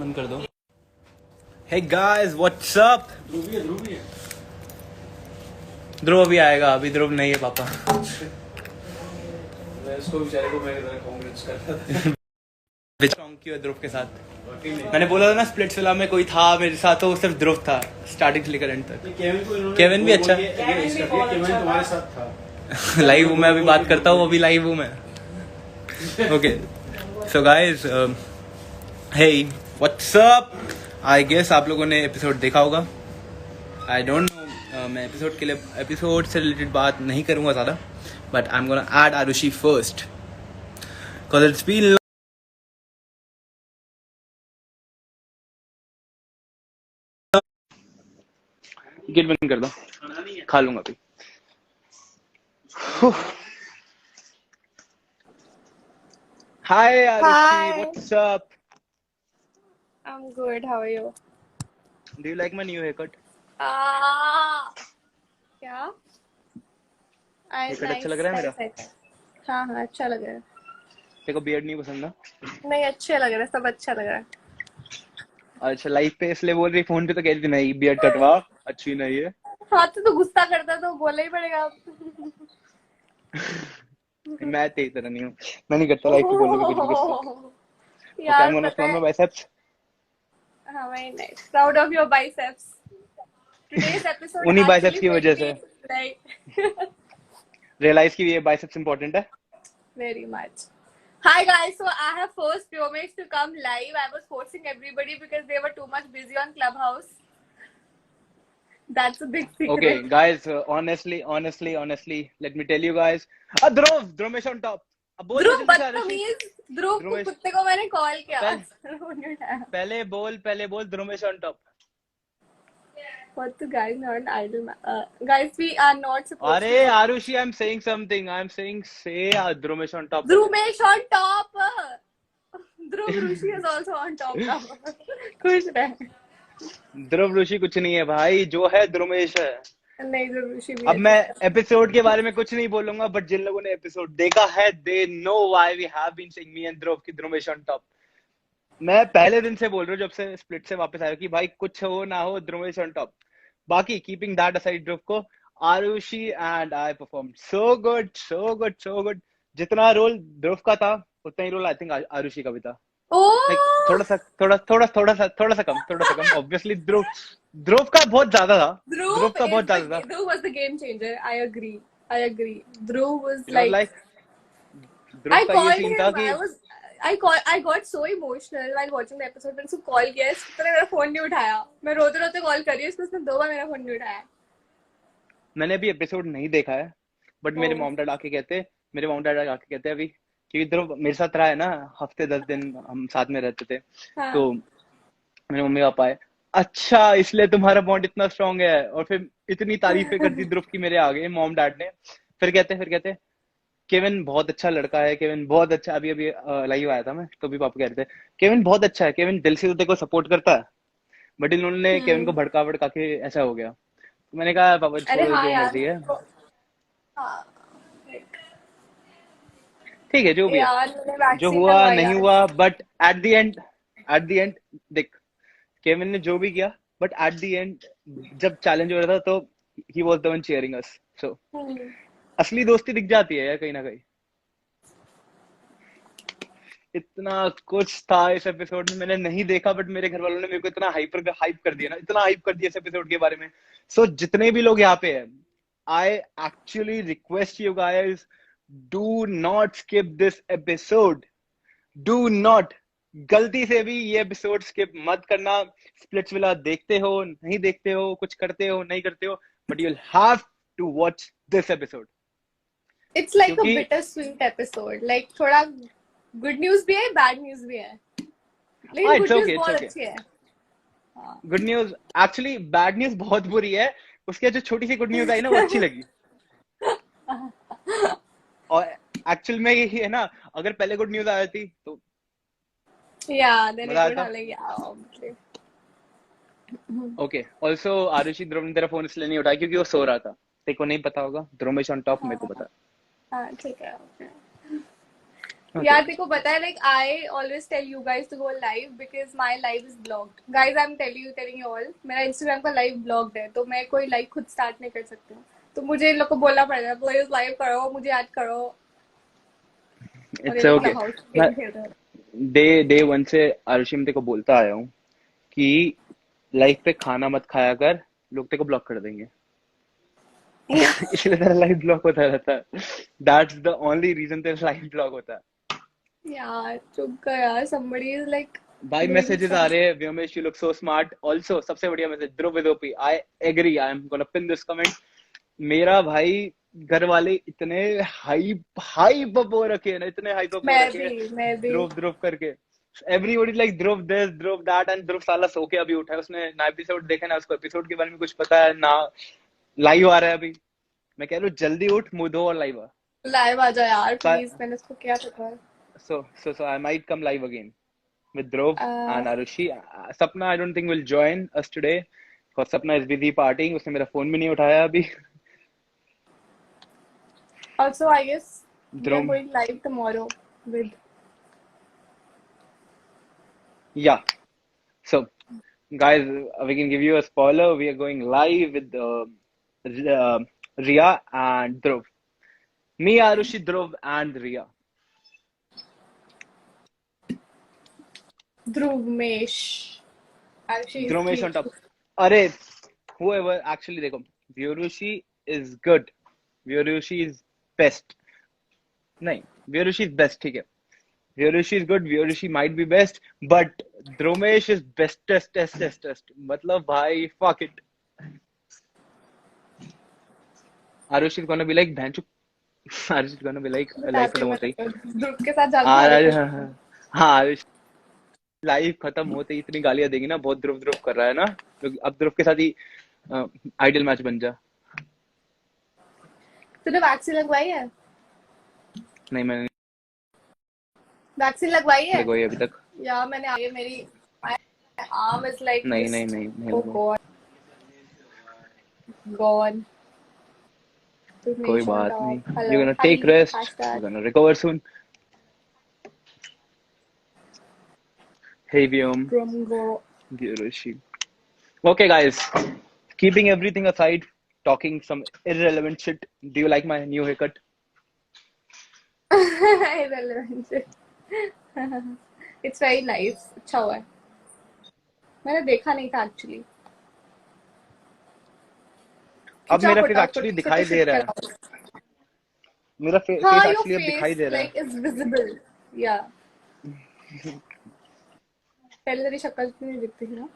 बंद कर दो। Hey guys, what's up? ध्रुव अभी आएगा, अभी ध्रुव नहीं है पापा। मैं उसको बेचारे को मेरी तरह कांग्रेस करता था। क्यों है ध्रुव के साथ? मैंने बोला था ना स्प्लिट्स फिल्म में कोई था मेरे साथ, तो सिर्फ ध्रुव था स्टार्टिंग से लेकर एंड तक। केविन भी अच्छा। केविन तुम्हारे साथ था। लाइव हूँ मैं, अभी बात करता हूँ, अभी लाइव हूँ मैं। Okay so guys, hey what's up. I guess आप लोगों ने एपिसोड देखा होगा। आई डोंट नो, मैं एपिसोड के लिए एपिसोड से रिलेटेड बात नहीं करूंगा ज़्यादा, but I am gonna add Arushi first because it's been. Gate बंद कर दो, खा लूंगा अभी। Hi Arushi, Hi, what's up? I'm good. How are you? Do you like my new hair cut? क्या? हेयर कट अच्छा Nice, लग रहा है मेरा? nice है। हाँ हाँ, अच्छा लग रहा है। तेरे को बियर्ड नहीं पसंद ना? नहीं, अच्छे लग रहा है, सब अच्छा लग रहा है। अच्छा, लाइव पे इसलिए बोल रही, फोन पे तो कह रही थी नहीं बियर्ड कटवा, अच्छी नहीं है। हाँ तो गुस्सा करता तो बोलना ही पड़ेगा अब। मैं तेरी तरह नहीं हूँ, मैं नहीं करता लाइव पे बोलने पे कुछ भी गुस्सा। ओके, आई एम यार गोना पता फ्लॉन्ट है। My biceps. हाँ, very nice. Proud of your biceps. Today's episode उन्हीं बाइसेप्स actually की made वजह me से like रियलाइज की ये बाइसेप्स इंपॉर्टेंट है। very much. Hi guys, so I have forced Piomex to come live. I was forcing everybody because they were too much busy on Clubhouse. That's a big Okay, secret. guys, honestly, let me tell you guys. Dhruvesh on top. अब बोल दे ध्रुव जल्दी से आरुषि। बदतमीज। ध्रुव को ध्रुवेश, कुत्ते को मैंने call किया। पहले उन्होंने उठाया। पहले बोल Dhruvesh on top. What the guys not idle guys, we are not supposed अरे to know. Arushi, I'm saying something. I'm saying say Dhruvesh on top पहले. Dhrumesh on top. Dhruv Rishi is also on top now. खुश रहे। ध्रुव ऋषि कुछ नहीं है भाई, जो है ध्रुवेश है। नहीं, ध्रुव ऋषि भी अब मैं अच्छा। एपिसोड के बारे में कुछ नहीं बोलूंगा, बट जिन लोगों ने एपिसोड देखा है they know why we have been saying me and Dhruv की ध्रुवेश ऑन टॉप। मैं पहले दिन से बोल रहा हूँ जब से स्प्लिट से वापस आया कि भाई कुछ हो ना हो ध्रुवेश ऑन टॉप। बाकी कीपिंग दैट असाइड, ध्रुव को Aarushi and I perform so good. जितना रोल ध्रुव का था उतना ही रोल आई थिंक आरुषि का भी था। लाइक Oh, थोड़ा सा कम ऑब्वियसली। ध्रुव का बहुत ज्यादा था। ध्रुव का बहुत ज्यादा था। Dhruv was the game changer. I agree. Dhruv was it was like, like Dhruv I का ये called सीन था him. कि I got so emotional while watching the episode. मैंने उसको कॉल किया, उसने मेरा फोन नहीं उठाया। मैं रोते रोते कॉल कर रही हूँ उसने 2 बार मेरा फोन नहीं उठाया। मैंने अभी एपिसोड नहीं देखा है, बट मेरे Oh, मॉम डैड आके कहते अभी, क्योंकि ध्रुव मेरे साथ रहा है ना, हफ्ते 10 दिन हम साथ में रहते थे। हाँ। तो मेरे मम्मी पापा आए, अच्छा इसलिए तुम्हारा बॉन्ड इतना स्ट्रांग है। और फिर इतनी तारीफें कर दी ध्रुव की मेरे आगे मॉम डैड ने। फिर कहते केविन बहुत अच्छा लड़का है, केविन बहुत अच्छा। अभी अभी लाइव आया था मैं, तो भी पापा कह रहे थे केविन बहुत अच्छा है, केविन दिल से तो तेरे को सपोर्ट करता है। बट इन्होंने केविन को भड़का के ऐसा हो गया। तो मैंने कहा पापा अरे छोड़ो, हाँ जो यार। मर्जी है हाँ ठीक है, जो भी है, यार, मैंने जो वैक्सीन हुआ लगवाई नहीं यार। हुआ, बट एट द एंड देख, केविन ने जो भी किया, बट एट द एंड जब चैलेंज हो रहा था तो he was the one cheering us. So असली दोस्ती दिख जाती है यार कहीं ना कहीं। इतना कुछ था इस एपिसोड में, मैंने नहीं देखा, बट मेरे घर वालों ने मेरे को इतना हाइप कर दिया ना, इतना हाइप कर दिया इस एपिसोड के बारे में। सो जितने भी लोग यहाँ पे हैं, I actually request you guys, do not skip this episode, do not. गलती से भी ये एपिसोड स्किप मत करना। स्प्लिट्सविला देखते हो नहीं देखते हो, कुछ करते हो नहीं करते हो, but you will have to watch this episode. It's like a क्योंकि bittersweet episode. Like थोड़ा गुड न्यूज भी है, बैड न्यूज भी है, लेकिन इट्स गुड न्यूज ओके, बहुत अच्छी है। हाँ। Good news, actually bad news बहुत बुरी है। उसके जो छोटी सी गुड न्यूज आई ना, वो अच्छी लगी। और एक्चुअल में यही है ना, अगर पहले गुड न्यूज आ जाती तो Yeah, then मजा it would आता। have like, yeah, obviously. Okay, also Arushi, Dhruv ने तेरा फोन इसलिए नहीं उठाया क्योंकि वो सो रहा था। तेरे को नहीं पता होगा, ध्रुवेश ऑन टॉप मेरे को हाँ पता है। हाँ, ठीक है, okay. यार देखो पता है like I always tell you guys to go live because my live is blocked. Guys I'm telling you all मेरा Instagram का live blocked है तो मैं कोई live खुद start नहीं कर सकती हूँ तो मुझे इन लोग को बोलना पड़ेगा प्लीज लाइव करो मुझे ऐड करो और ये इट्स लोग ओके। हाउस मैं गेम खेल रहे हैं डे वन से आरुषि मैं तेरे को बोलता आया हूँ कि लाइफ पे खाना मत खाया कर, लोग तेरे को ब्लॉक कर देंगे। इसलिए तेरा लाइफ ब्लॉक होता रहता है। दैट्स द ओनली रीजन तेरा लाइफ ब्लॉक होता है। यार चुप कर यार somebody is like भाई doing मैसेजेस आ some रहे हैं, Vyomesh you look so smart. Also सबसे बढ़िया message, Dhruv with OP, I agree, I am gonna pin this comment. मेरा भाई घर वाले इतने हाइप अप हो रखे हैं ना, इतने हाइप अप हो रखे हैं मैं भी ध्रुव ध्रुव करके। Everybody like Dhruv this Dhruv that, and Dhruv साला सो के अभी उठा है, उसने ना एपिसोड देखा ना उसको एपिसोड के बारे में कुछ पता है ना, लाइव आ रहा है अभी। मैं कह रहा हूँ जल्दी उठ, मुंह धो और लाइव आ। लाइव आ जा यार So, प्लीज मैंने इसको क्या रखा है so I might come live again with Dhruv Uh, and Arushi. Sapna, I don't think will join us today because Sapna is busy partying. उसने मेरा फोन भी नहीं उठाया अभी। also I guess we are Dhruv, going live tomorrow with yeah. So, guys, we can give you a spoiler. We are going live with Ria and Dhruv. Me, Arushi, Dhruv, and Ria. Dhruvesh and she is Dhruvesh on cute top. अरे, whoever actually देखो, Vyurushi is good. Vyurushi is best. नहीं, Vyurushi is best, ठीक है। Vyurushi is good. Vyurushi might be best, but Dhrumesh is bestest. मतलब भाई, fuck it. Arushi is gonna be like बहन चुप। Arushi is gonna be like life बताती खत्म हूँ होते ही। मैं ध्रुव के साथ जाती हूँ हाँ, आरुष लाइफ खत्म होते ही इतनी गालियां देगी ना, बहुत ध्रुव ध्रुव कर रहा है ना, तो अब ध्रुव के साथ ही आइडियल मैच बन जा। तूने वैक्सीन लगवाई है नहीं, मैंने वैक्सीन लगवाई है लगवाई अभी तक। या मैंने आगे मेरी my arm is like नहीं just नहीं नहीं नहीं oh लगवाई। god कोई Dhruvesh on बात नहीं, top you're hello gonna hi take rest, you're hashtag gonna recover soon. Hey Vyom, Drumgo Vyurushi. Okay guys, keeping everything aside, talking some irrelevant shit. Do you like my new haircut? irrelevant it's very nice अच्छा हुआ है मैंने देखा नहीं था actually अब खिंचाओ मेरा face फटाफट एक्चुअली से दिखाई तो दे शिफ्ट रहा है। कराओ मेरा फेस हाँ योर एक्चुअली अब दिखाई फेस दे रहा है। लाइक इज विजिबल या पहले तेरी शक्ल इतनी नहीं दिखती थी ना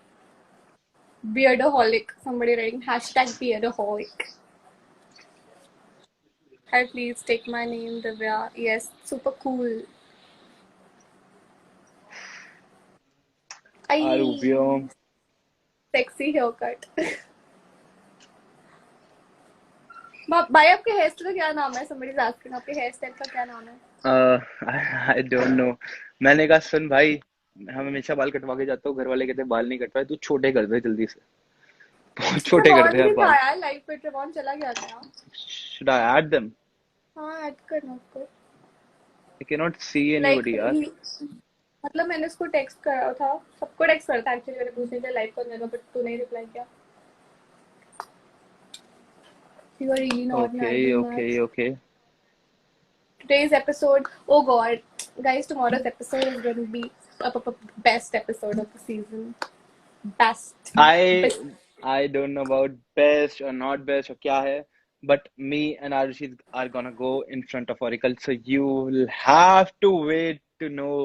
beardaholic somebody writing hashtag beardaholic hi please take my name Divya yes super cool Aaru I Vyom, sexy haircut भाई आपके हेयर स्टाइल का क्या नाम है somebody is asking आपके हेयर स्टाइल का क्या नाम है आई डोंट नो। मैंने कहा सुन भाई, हम हमेशा बाल कटवा के जाते हो, घर वाले कहते हैं बाल नहीं कटवाए, तू छोटे कर दे जल्दी से। बहुत छोटे कर दे ट्रेवॉन अब भी था बाल। यार लाइफ पे ट्रेवॉन चला गया था यार Should I add them? हाँ ऐड करना उसको I cannot see like anybody यार। मतलब मैंने उसको टेक्स्ट करा था सबको टेक्स्ट करा था एक्चुअली मैंने पूछने के लिए लाइव करने का बट तू नहीं रिप्लाई किया you are really not Okay, nice okay, okay. today's episode oh god guys tomorrow's episode is going to be best episode of the season best I best I don't know about best or not best or क्या है, but me and Arushi are gonna go in front of Oracle, so you will have to wait to know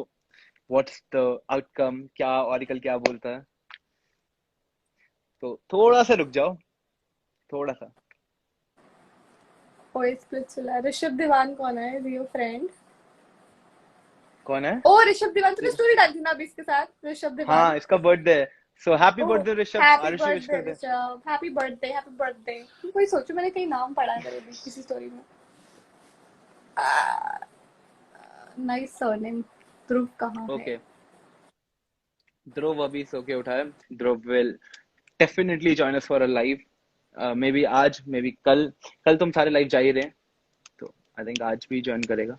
what's the outcome, क्या Oracle क्या बोलता है। तो थोड़ा सा रुक जाओ, थोड़ा सा। वॉइस क्लिप चला ऋषभ दीवान कौन है इज योर फ्रेंड कौन है? ओ ऋषभ दीवान तूने स्टोरी डाली थी ना अभी इसके साथ ऋषभ दीवान हाँ, इसका बर्थडे है, so happy oh birthday Rishabh. Happy Arushi wish birthday कर दे। ऋषभ हैप्पी बर्थडे कोई सोचो मैंने कहीं नाम पढ़ा है तेरे भी किसी स्टोरी में नाइस सरनेम ध्रुव कहाँ है ओके, ध्रुव अभी सो के उठा है। Dhruv will definitely join us for a live, maybe आज, मे बी कल। कल तुम सारे लाइव जा ही रहे हैं, तो आई थिंक आज भी ज्वाइन करेगा।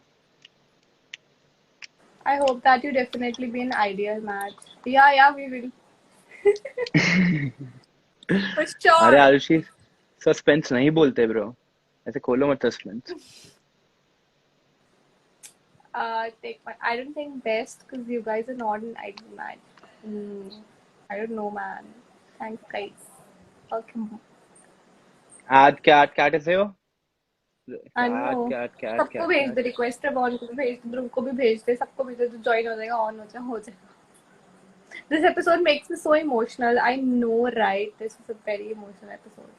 I hope that you definitely be an ideal match. Yeah, we will. For अरे sure. आरुषि, सस्पेंस नहीं बोलते ब्रो, ऐसे खोलो मत suspense. Take my. I don't think best because you guys are not an ideal match. Hmm. I don't know, man. Thanks, guys. Okay. Add cat is here. I know. सबको भेज दे, request बॉन को भी भेज दे, ध्रुव को भी भेज दे, सबको भेज दे, तो ज्वाइन हो जाएगा, ऑन हो जाएगा. This episode makes me so emotional. I know, right? This is a very emotional episode.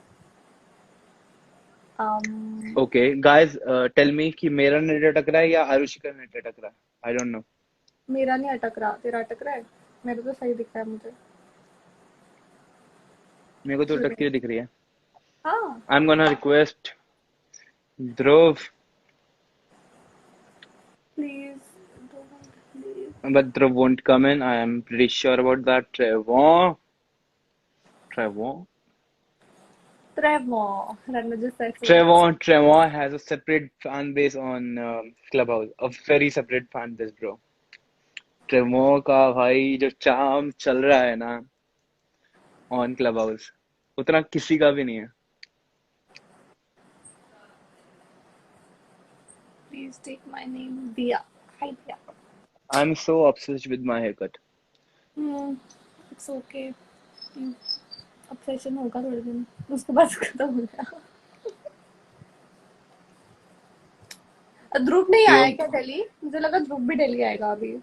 Okay, guys, tell me कि मेरा नेट अटक रहा है या आरुषि का नेट अटक रहा है. I don't know. मेरा नहीं अटक रहा, तेरा अटक रहा है. मेरा तो सही दिख रहा है मुझे. मेरे को तो अटकती हुई दिख रही है. हाँ. I'm gonna request Dhruv, Please. but Dhruv won't come in. I am pretty sure about that. Trevor has a separate fan base on Clubhouse. A very separate fan base, bro. Trevor का भाई जो चाम चल रहा है ना on Clubhouse, उतना किसी का भी नहीं है. Please take my name, Dia. Hi, Dia. I'm so obsessed with my haircut. It's okay. Obsession होगा थोड़े दिन, उसके बाद खत्म हो गया. ध्रुव नहीं आया क्या दिल्ली? मुझे लगा ध्रुव भी दिल्ली आएगा अभी.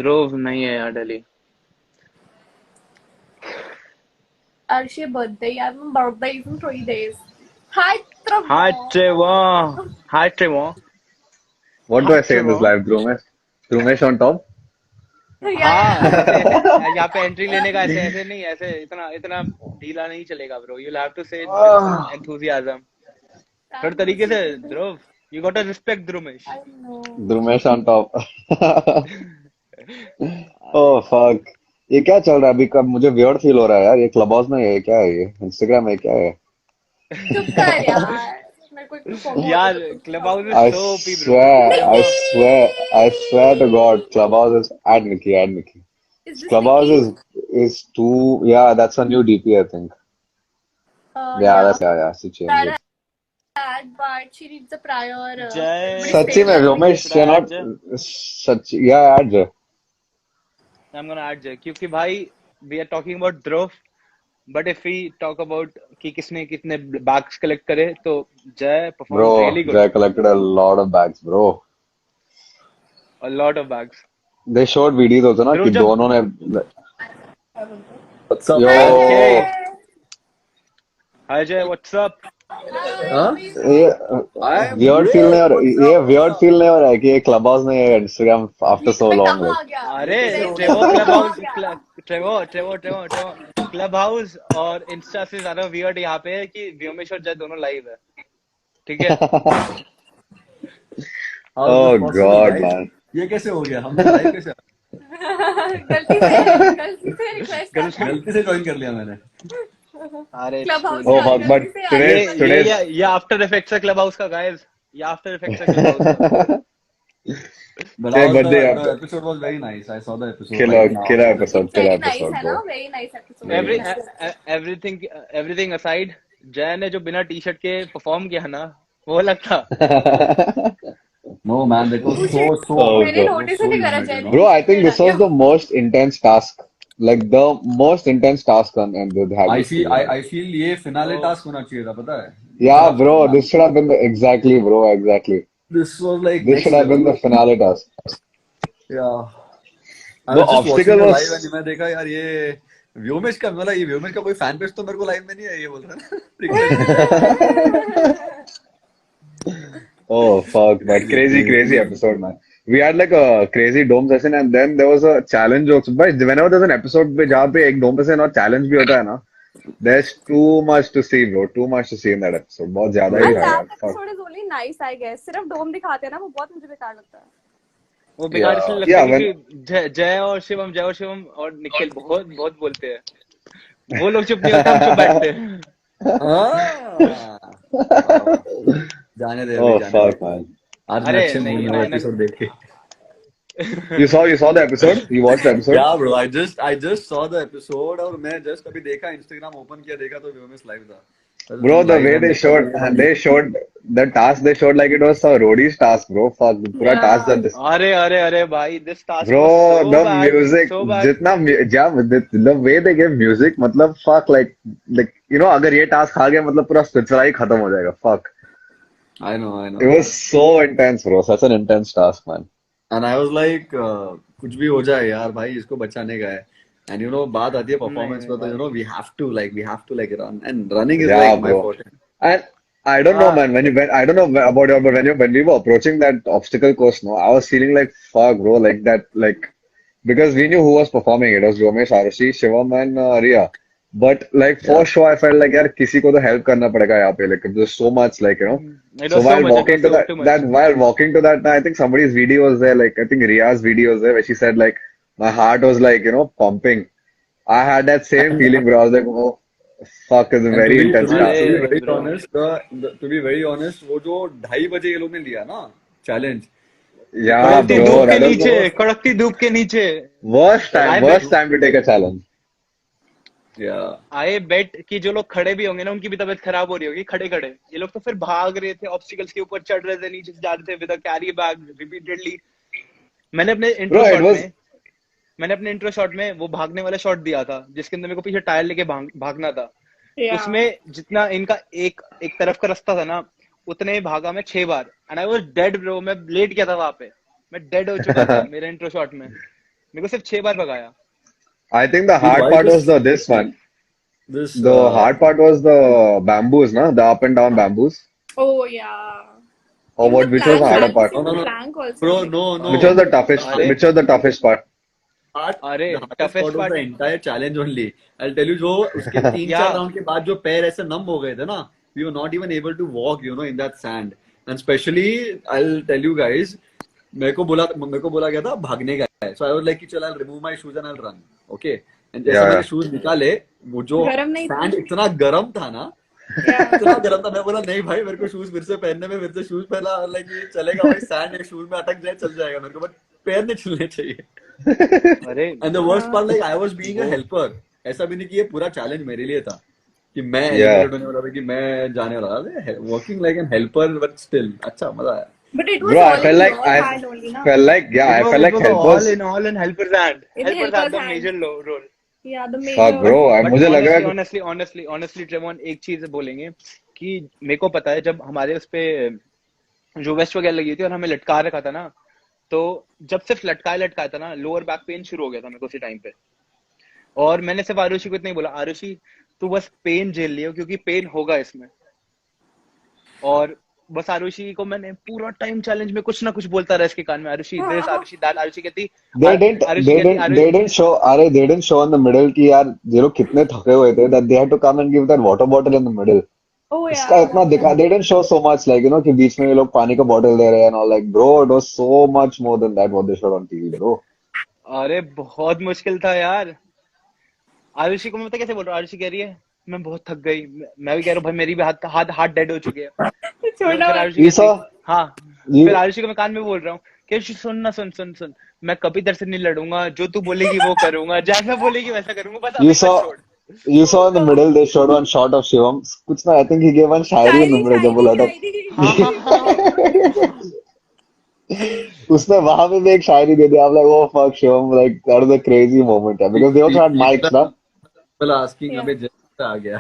ध्रुव नहीं है यार Delhi. Arshi birthday. I have my birthday is in 3 days. Hi, Trevor. Hi, Trevor. What do I say in this live, Dhrumesh on top? हाँ, यहाँ पे एंट्री लेने का ऐसे नहीं, ऐसे इतना ढीला नहीं चलेगा bro. You'll have to say enthusiasm. थोड़े तरीके से ध्रुव. You gotta respect Dhrumesh. I know. Dhrumesh on top. Oh fuck. ये क्या चल रहा है अभी? कब मुझे वियर्ड फील हो रहा है यार. ये क्लब हाउस में है क्या है? ये इंस्टाग्राम है क्या है? चुप कर यार. मेरे को एक तो यार Clubhouse is I so OP, bro. swear to God, Clubhouse is add Nikki. Is this Clubhouse Nikki? is too. Yeah, that's a new DP, I think. That's she changed That it. bad, but she needs a prior. Jai. Sachi mein Romesh, you're not. Sachi, yeah, add Jay. I'm gonna add Jay क्योंकि भाई we are talking about Dhruv, but if we talk about कि किसने कितने bags collect करे तो Jay performed Bro, really good. Jay collected a lot of bags, bro. A lot of bags. They showed videos also ना कि दोनों ने. What's up? Yo. Okay. Hi Jay, what's up? Huh? ये weird feel नहीं हो रहा है कि ये क्लब हाउस नहीं है इंस्टाग्राम आफ्टर सो लॉन्ग. अरे Trevor क्लब हाउस और इंस्टा से ज्यादा वियर्ड यहाँ पे है कि व्योमेश और जय दोनों लाइव है. ठीक है. Oh God, man. ये कैसे हो गया? हम लाइव कैसे? गलती से ज्वाइन कर लिया मैंने. अरे Oh fuck, but today ये आफ्टर इफेक्ट्स है क्लब हाउस का गाइस. ये आफ्टर इफेक्ट्स है क्लब हाउस का. But birthday the episode was very nice. I saw the episode. killer episode, Very nice है bro. ना? Very nice episode. everything aside, जय ने जो बिना टी शर्ट के परफॉर्म किया ना, वो लगता. No man, that was so. मैंने notice नहीं करा जय ने. Bro, I think this was the most intense task. Like the most intense task on and the I feel ये finale task होना चाहिए था, पता है? Yeah, bro, this should have been exactly. This was like. This should have been the finale task. Yeah. The obstacle was. Live में देखा यार ये व्योमेश का मतलब ये व्योमेश का कोई फैन पेज तो मेरे को लाइव में नहीं है ये बोल रहा है ना. Oh fuck, that crazy episode, man. We had like a crazy dome session and then there was a challenge also. But whenever there's an episode पे जहाँ पे एक dome session और challenge भी होता है ना, there's too much to see, bro. Too much to see in that episode. बहुत ज्यादा ही था यार. Episode is only nice, I guess. सिर्फ डोम दिखाते हैं ना, वो बहुत मुझे बेकार लगता है. वो बेकार इसलिए लगता है कि जय और शिवम और निखिल बहुत बोलते हैं. वो लोग चुप नहीं होते, हम चुप बैठते हैं. जाने दे. Oh fuck, man. आज मैं अच्छे मूड में एपिसोड देख के. You saw the episode? You watched the episode? Yeah, bro. I just saw the episode और मैं just अभी देखा Instagram open किया देखा तो व्योमेश live था. Bro, the Live way and they showed the task they showed like it was a roadie's task, bro. Fuck, पूरा Yeah. task that this. अरे भाई, this task Bro, was so the bad, music, so bad. जितना yeah, the way they gave music, मतलब fuck, like you know, अगर ये task आ गया मतलब पूरा spiritual ही खत्म हो जाएगा. Fuck, I know. it was so intense, bro. Such an intense task, man. And I was like, कुछ भी हो जाए यार भाई इसको बचाने का है. And you know बात आती है performance नहीं, पर तो you know we have to like run and running is Yeah, like my bro. forte. And I don't know, man. I don't know about you, but when we were approaching that obstacle course, no, I was feeling like fuck, bro, like that, like because we knew who was performing. It was Vyomesh, Arushi, Shivam, and Riya. But like for sure, I felt like यार किसी को तो help करना पड़ेगा यहाँ पे. Like there's so much, like you know. It So was so while much. It walking was to too much. while walking to that, I think somebody's video was there. Like I think Riya's video was there where she said like my heart was like you know pumping. I had that same feeling, bro. I was like, oh, fuck, it's a And very to be, intense to be, task. to be very bro. honest, to be very honest, वो जो 2:30 बजे ये लोग ने लिया ना challenge. Yeah, कड़कती bro, धूप के that was नीचे, the कड़कती धूप के नीचे. worst I time bet to take a challenge. Yeah. आई बेट कि जो लोग खड़े भी होंगे ना उनकी भी तबीयत खराब हो रही होगी खड़े खड़े. ये लोग तो फिर भाग रहे थे, ऑब्स्टिकल्स के ऊपर चढ़ रहे थे, नीचे से जा रहे थे with a carry bag repeatedly. मैंने अपने Bro, intro it shot was में मैंने अपने इंट्रो शॉट में वो भागने वाला शॉट दिया था जिसके अंदर मेरे को पीछे टायर लेके भागना था. Yeah. उसमें जितना इनका एक तरफ का रास्ता था ना उतने ही भागा मैं 6 बार. And I was dead bro. मैं लेट गया था वहां पे. मैं डेड हो चुका था मेरे इंट्रो शॉट में. मेरे को सिर्फ 6 बार भगाया. I think the Dude, hard why part was this this one. this The hard part was the bamboos, no? The up and down bamboos. Oh yeah. Or Even what? the Which was the plank, harder have you part? seen no the no plank also? bro Like, no Which was the toughest? अरे Which was the toughest part? अरे the hardest toughest part of part. the entire challenge only. I'll tell you जो उसके 3-4 Yeah. Round के बाद जो पैर ऐसे नम हो गए थे ना we were not even able to walk you know in that sand and especially I'll tell you guys मेरे को बोला गया था भागने का है so I was like कि चल I'll remove my shoes and I'll run okay and जैसे Yeah. मैंने शूज निकाले वो जो गरम नहीं था? सैंड इतना गरम था ना yeah. इतना गरम था मैं बोला नहीं भाई मेरे को शूज फिर से पहनने में फिर से शूज पहना लाइक ये चलेगा भाई सैंड एक शूज में अटक जाए चल जाएगा मेरे को बट पैर नहीं छूने चाहिए अरे and the worst part like I was being a helper ऐसा भी नहीं कि ये पूरा चैलेंज मेरे लिए था कि मैं Yeah. एलिमिनेट होने वाला था कि मैं जाने वाला था working like an helper but still अच्छा मजा आया But it was Bro, I all felt in like your hand only, na? I felt like it was helpers. all in helper's hand. In the Helper's had the helper's major role. Yeah, the major. Fuck, bro. But मुझे लग रहा है honestly, Trevon, एक चीज बोलेंगे कि मेरे को पता है जब हमारे उस पे जो वेस्ट वगैरह लगी थी और हमें लटका रखा था ना तो जब सिर्फ लटकाया था ना लोअर बैक पेन शुरू हो गया था मेरे को उसी टाइम पे. और मैंने सिर्फ आरुषि को इतना ही बोला, आरुषि तू बस पेन झेल लियो क्योंकि पेन होगा इसमें. और बस आरुषि को मैंने पूरा टाइम चैलेंज में कुछ ना कुछ बोलता रहा इसके कान में, आरुषि दिस, आरुषि दैट. आरुषि कहती They didn't show. अरे they didn't show in the middle कि यार ये लोग कितने थके हुए थे that they had to come and give that water bottle in the middle. Oh इसका yeah. इतना दिखा. They didn't show so much like you know कि बीच में ये लोग पानी का बॉटल दे रहे हैं and all like bro it was so much more than that what they showed on TV bro. अरे बहुत मुश्किल था यार. आरुषि को मैं पता कैसे बोल रहा हूँ, आरुषि कह रही है मैं बहुत थक गई. मैं भी कह रहा हूँ भाई मेरी भी हाथ डेड हो चुके हैं. छोड़ना फिर मत. आरुषि You कहती saw? हाँ. You फिर आरुषि को मैं कान में बोल रहा हूँ कि सुन मैं कभी तेरे से नहीं लड़ूंगा, जो तू बोलेगी वो करूंगा, जैसा बोलेगी वैसा करूंगा, बस you अभी saw मत छोड़. you saw in the middle they showed one shot of Shivam. कुछ ना I think he gave one Shayari in the middle जब बोला था. हाँ हाँ हाँ. उसने वहां पे भी एक शायरी दे दिया. I'm like oh fuck Shivam like that was a crazy moment yeah, because they also had mics ना. people asking Yeah. अबे जैसे आ गया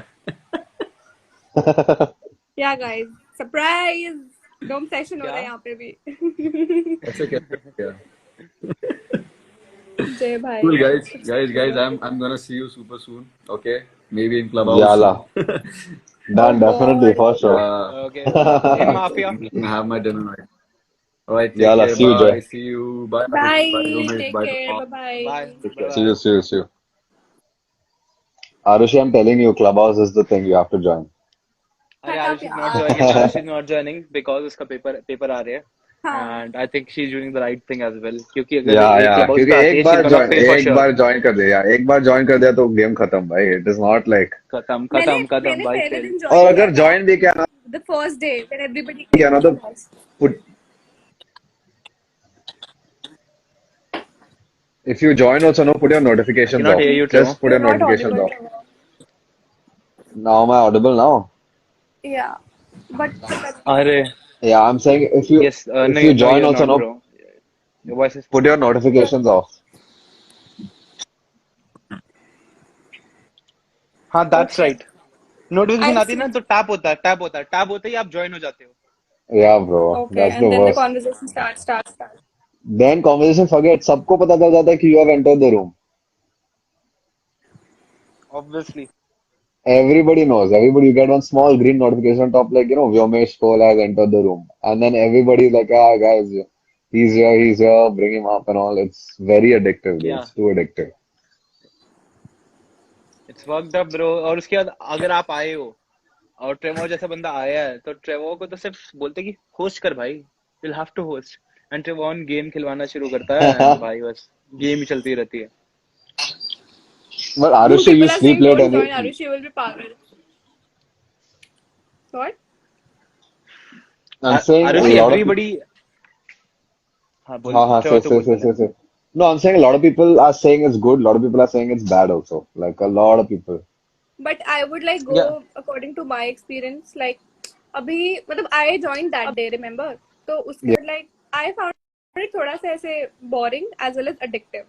Yeah, guys. Surprise. डोम सेशन हो रहा है यहाँ पे भी. ऐसे कैसे क्या जय भाई. cool guys I'm gonna see you super soon okay maybe in clubhouse Yalla. Done definitely for sure. Okay. In Mafia. have my dinner right alright take Yalla, care, see you, bye Jay. see you bye Bye. Romesh, Take bye care. Bye bye. Bye. See you. Arushi, I'm telling you, Clubhouse is the thing you have to join. अरे Shut up, Arushi यार. is not joining because उसका paper आ रहे हैं. हाँ. And I think she's doing the right thing as well. क्योंकि अगर Yeah, ये yeah. Clubhouse क्योंकि पे आती है, she's gonna fail for एक sure. बार join कर दिया, एक बार join कर दिया तो गेम खत्म भाई. It is not like. खत्म मैंने भाई पहले fail. दिन और join अगर किया join भी किया ना, था. The first day when everybody किया ना तो put If you join also, no, put your I notifications cannot off. hear you, Trevor. Just put You're your not notifications audible, off. Trevor. Now am I audible now? Yeah, but अरे Yeah, I'm saying yes, if no, you no, join you're also, not, no, bro. Your voice is. put your notifications off. हाँ, that's okay. right. Notification I आती है ना see. तो tap होता ही आप join हो जाते हो. Yeah, bro, Okay, that's the and then the worst. conversation starts. Then conversation forget. सबको पता चल जाता है कि you have entered the room. Obviously. Everybody knows. Everybody, you get one small green notification on top, like, Vyomesh Cole has entered the room. And then everybody's like, ah, guys, he's here, bring him up and all. It's very addictive, dude. Yeah, It's too addictive. it's worked up, bro. और उसके बाद अगर आप आए हो और ट्रेवोर जैसा बंदा आया है तो ट्रेवोर को तो सिर्फ बोलते कि होस्ट कर भाई, will have to host. And Trevor game खिलवाना शुरू करता है एंड भाई बस गेम ही चलती रहती है. But You Arushi, you people are sleep saying late don't join any. Arushi, you will be pagal. What? I'm saying a Aarushi lot of people. Everybody. हाँ बोल, Haha, ट्रेवोर तो बोल पहले. say. No, I'm saying a lot of people are saying it's good. A lot of people are saying it's bad also. Like a lot of people. But I would like या go according to my experience. Like, अभी मतलब I joined that day, remember? तो उसके Yeah. बाद like I found it थोड़ा सा ऐसे boring as well as addictive.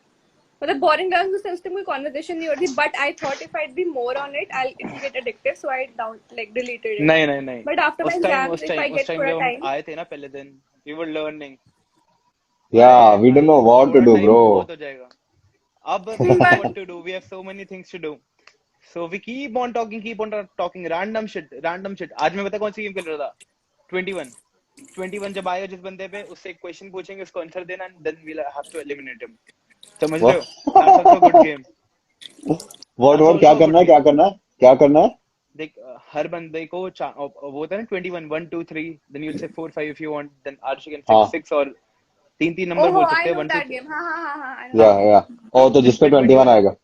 मतलब boring रहा उससे उससे कोई conversation नहीं होती. But I thought if I'd be more on it, it will get addictive. So I deleted it. नहीं नहीं नहीं, But after my exams, if I उस get टाइम थोड़ा जब हम time, आए थे ना पहले दिन, वी वर लर्निंग. Yeah, अरे we don't भाई know what to थोड़ा do, टाइम bro. बहुत हो जाएगा. अब we know but what to do. We have so many things to do. So we keep on talking random shit. आज मैं पता कौन सी गेम खेल रहा था? 21. 21 जब आए हो जिस बंदे पे, उससे एक क्वेश्चन पूछेंगे, उसको आंसर देना, and then we'll have to eliminate him. समझ रहे What? हो? That's also a good game. That's What? क्या also a करना good है? क्या game. करना है? क्या करना है? देख हर बंदे को वो होता है ना 21 1 2 3, then you'll say 4 5 if you want, then Arsh can 6 हाँ. 6 और तीन तीन नंबर oh, बोल I सकते हैं know 1 2. that game. हाँ, I know हाँ, that game. या और तो जिस जिस पे पे 21 21 आएगा.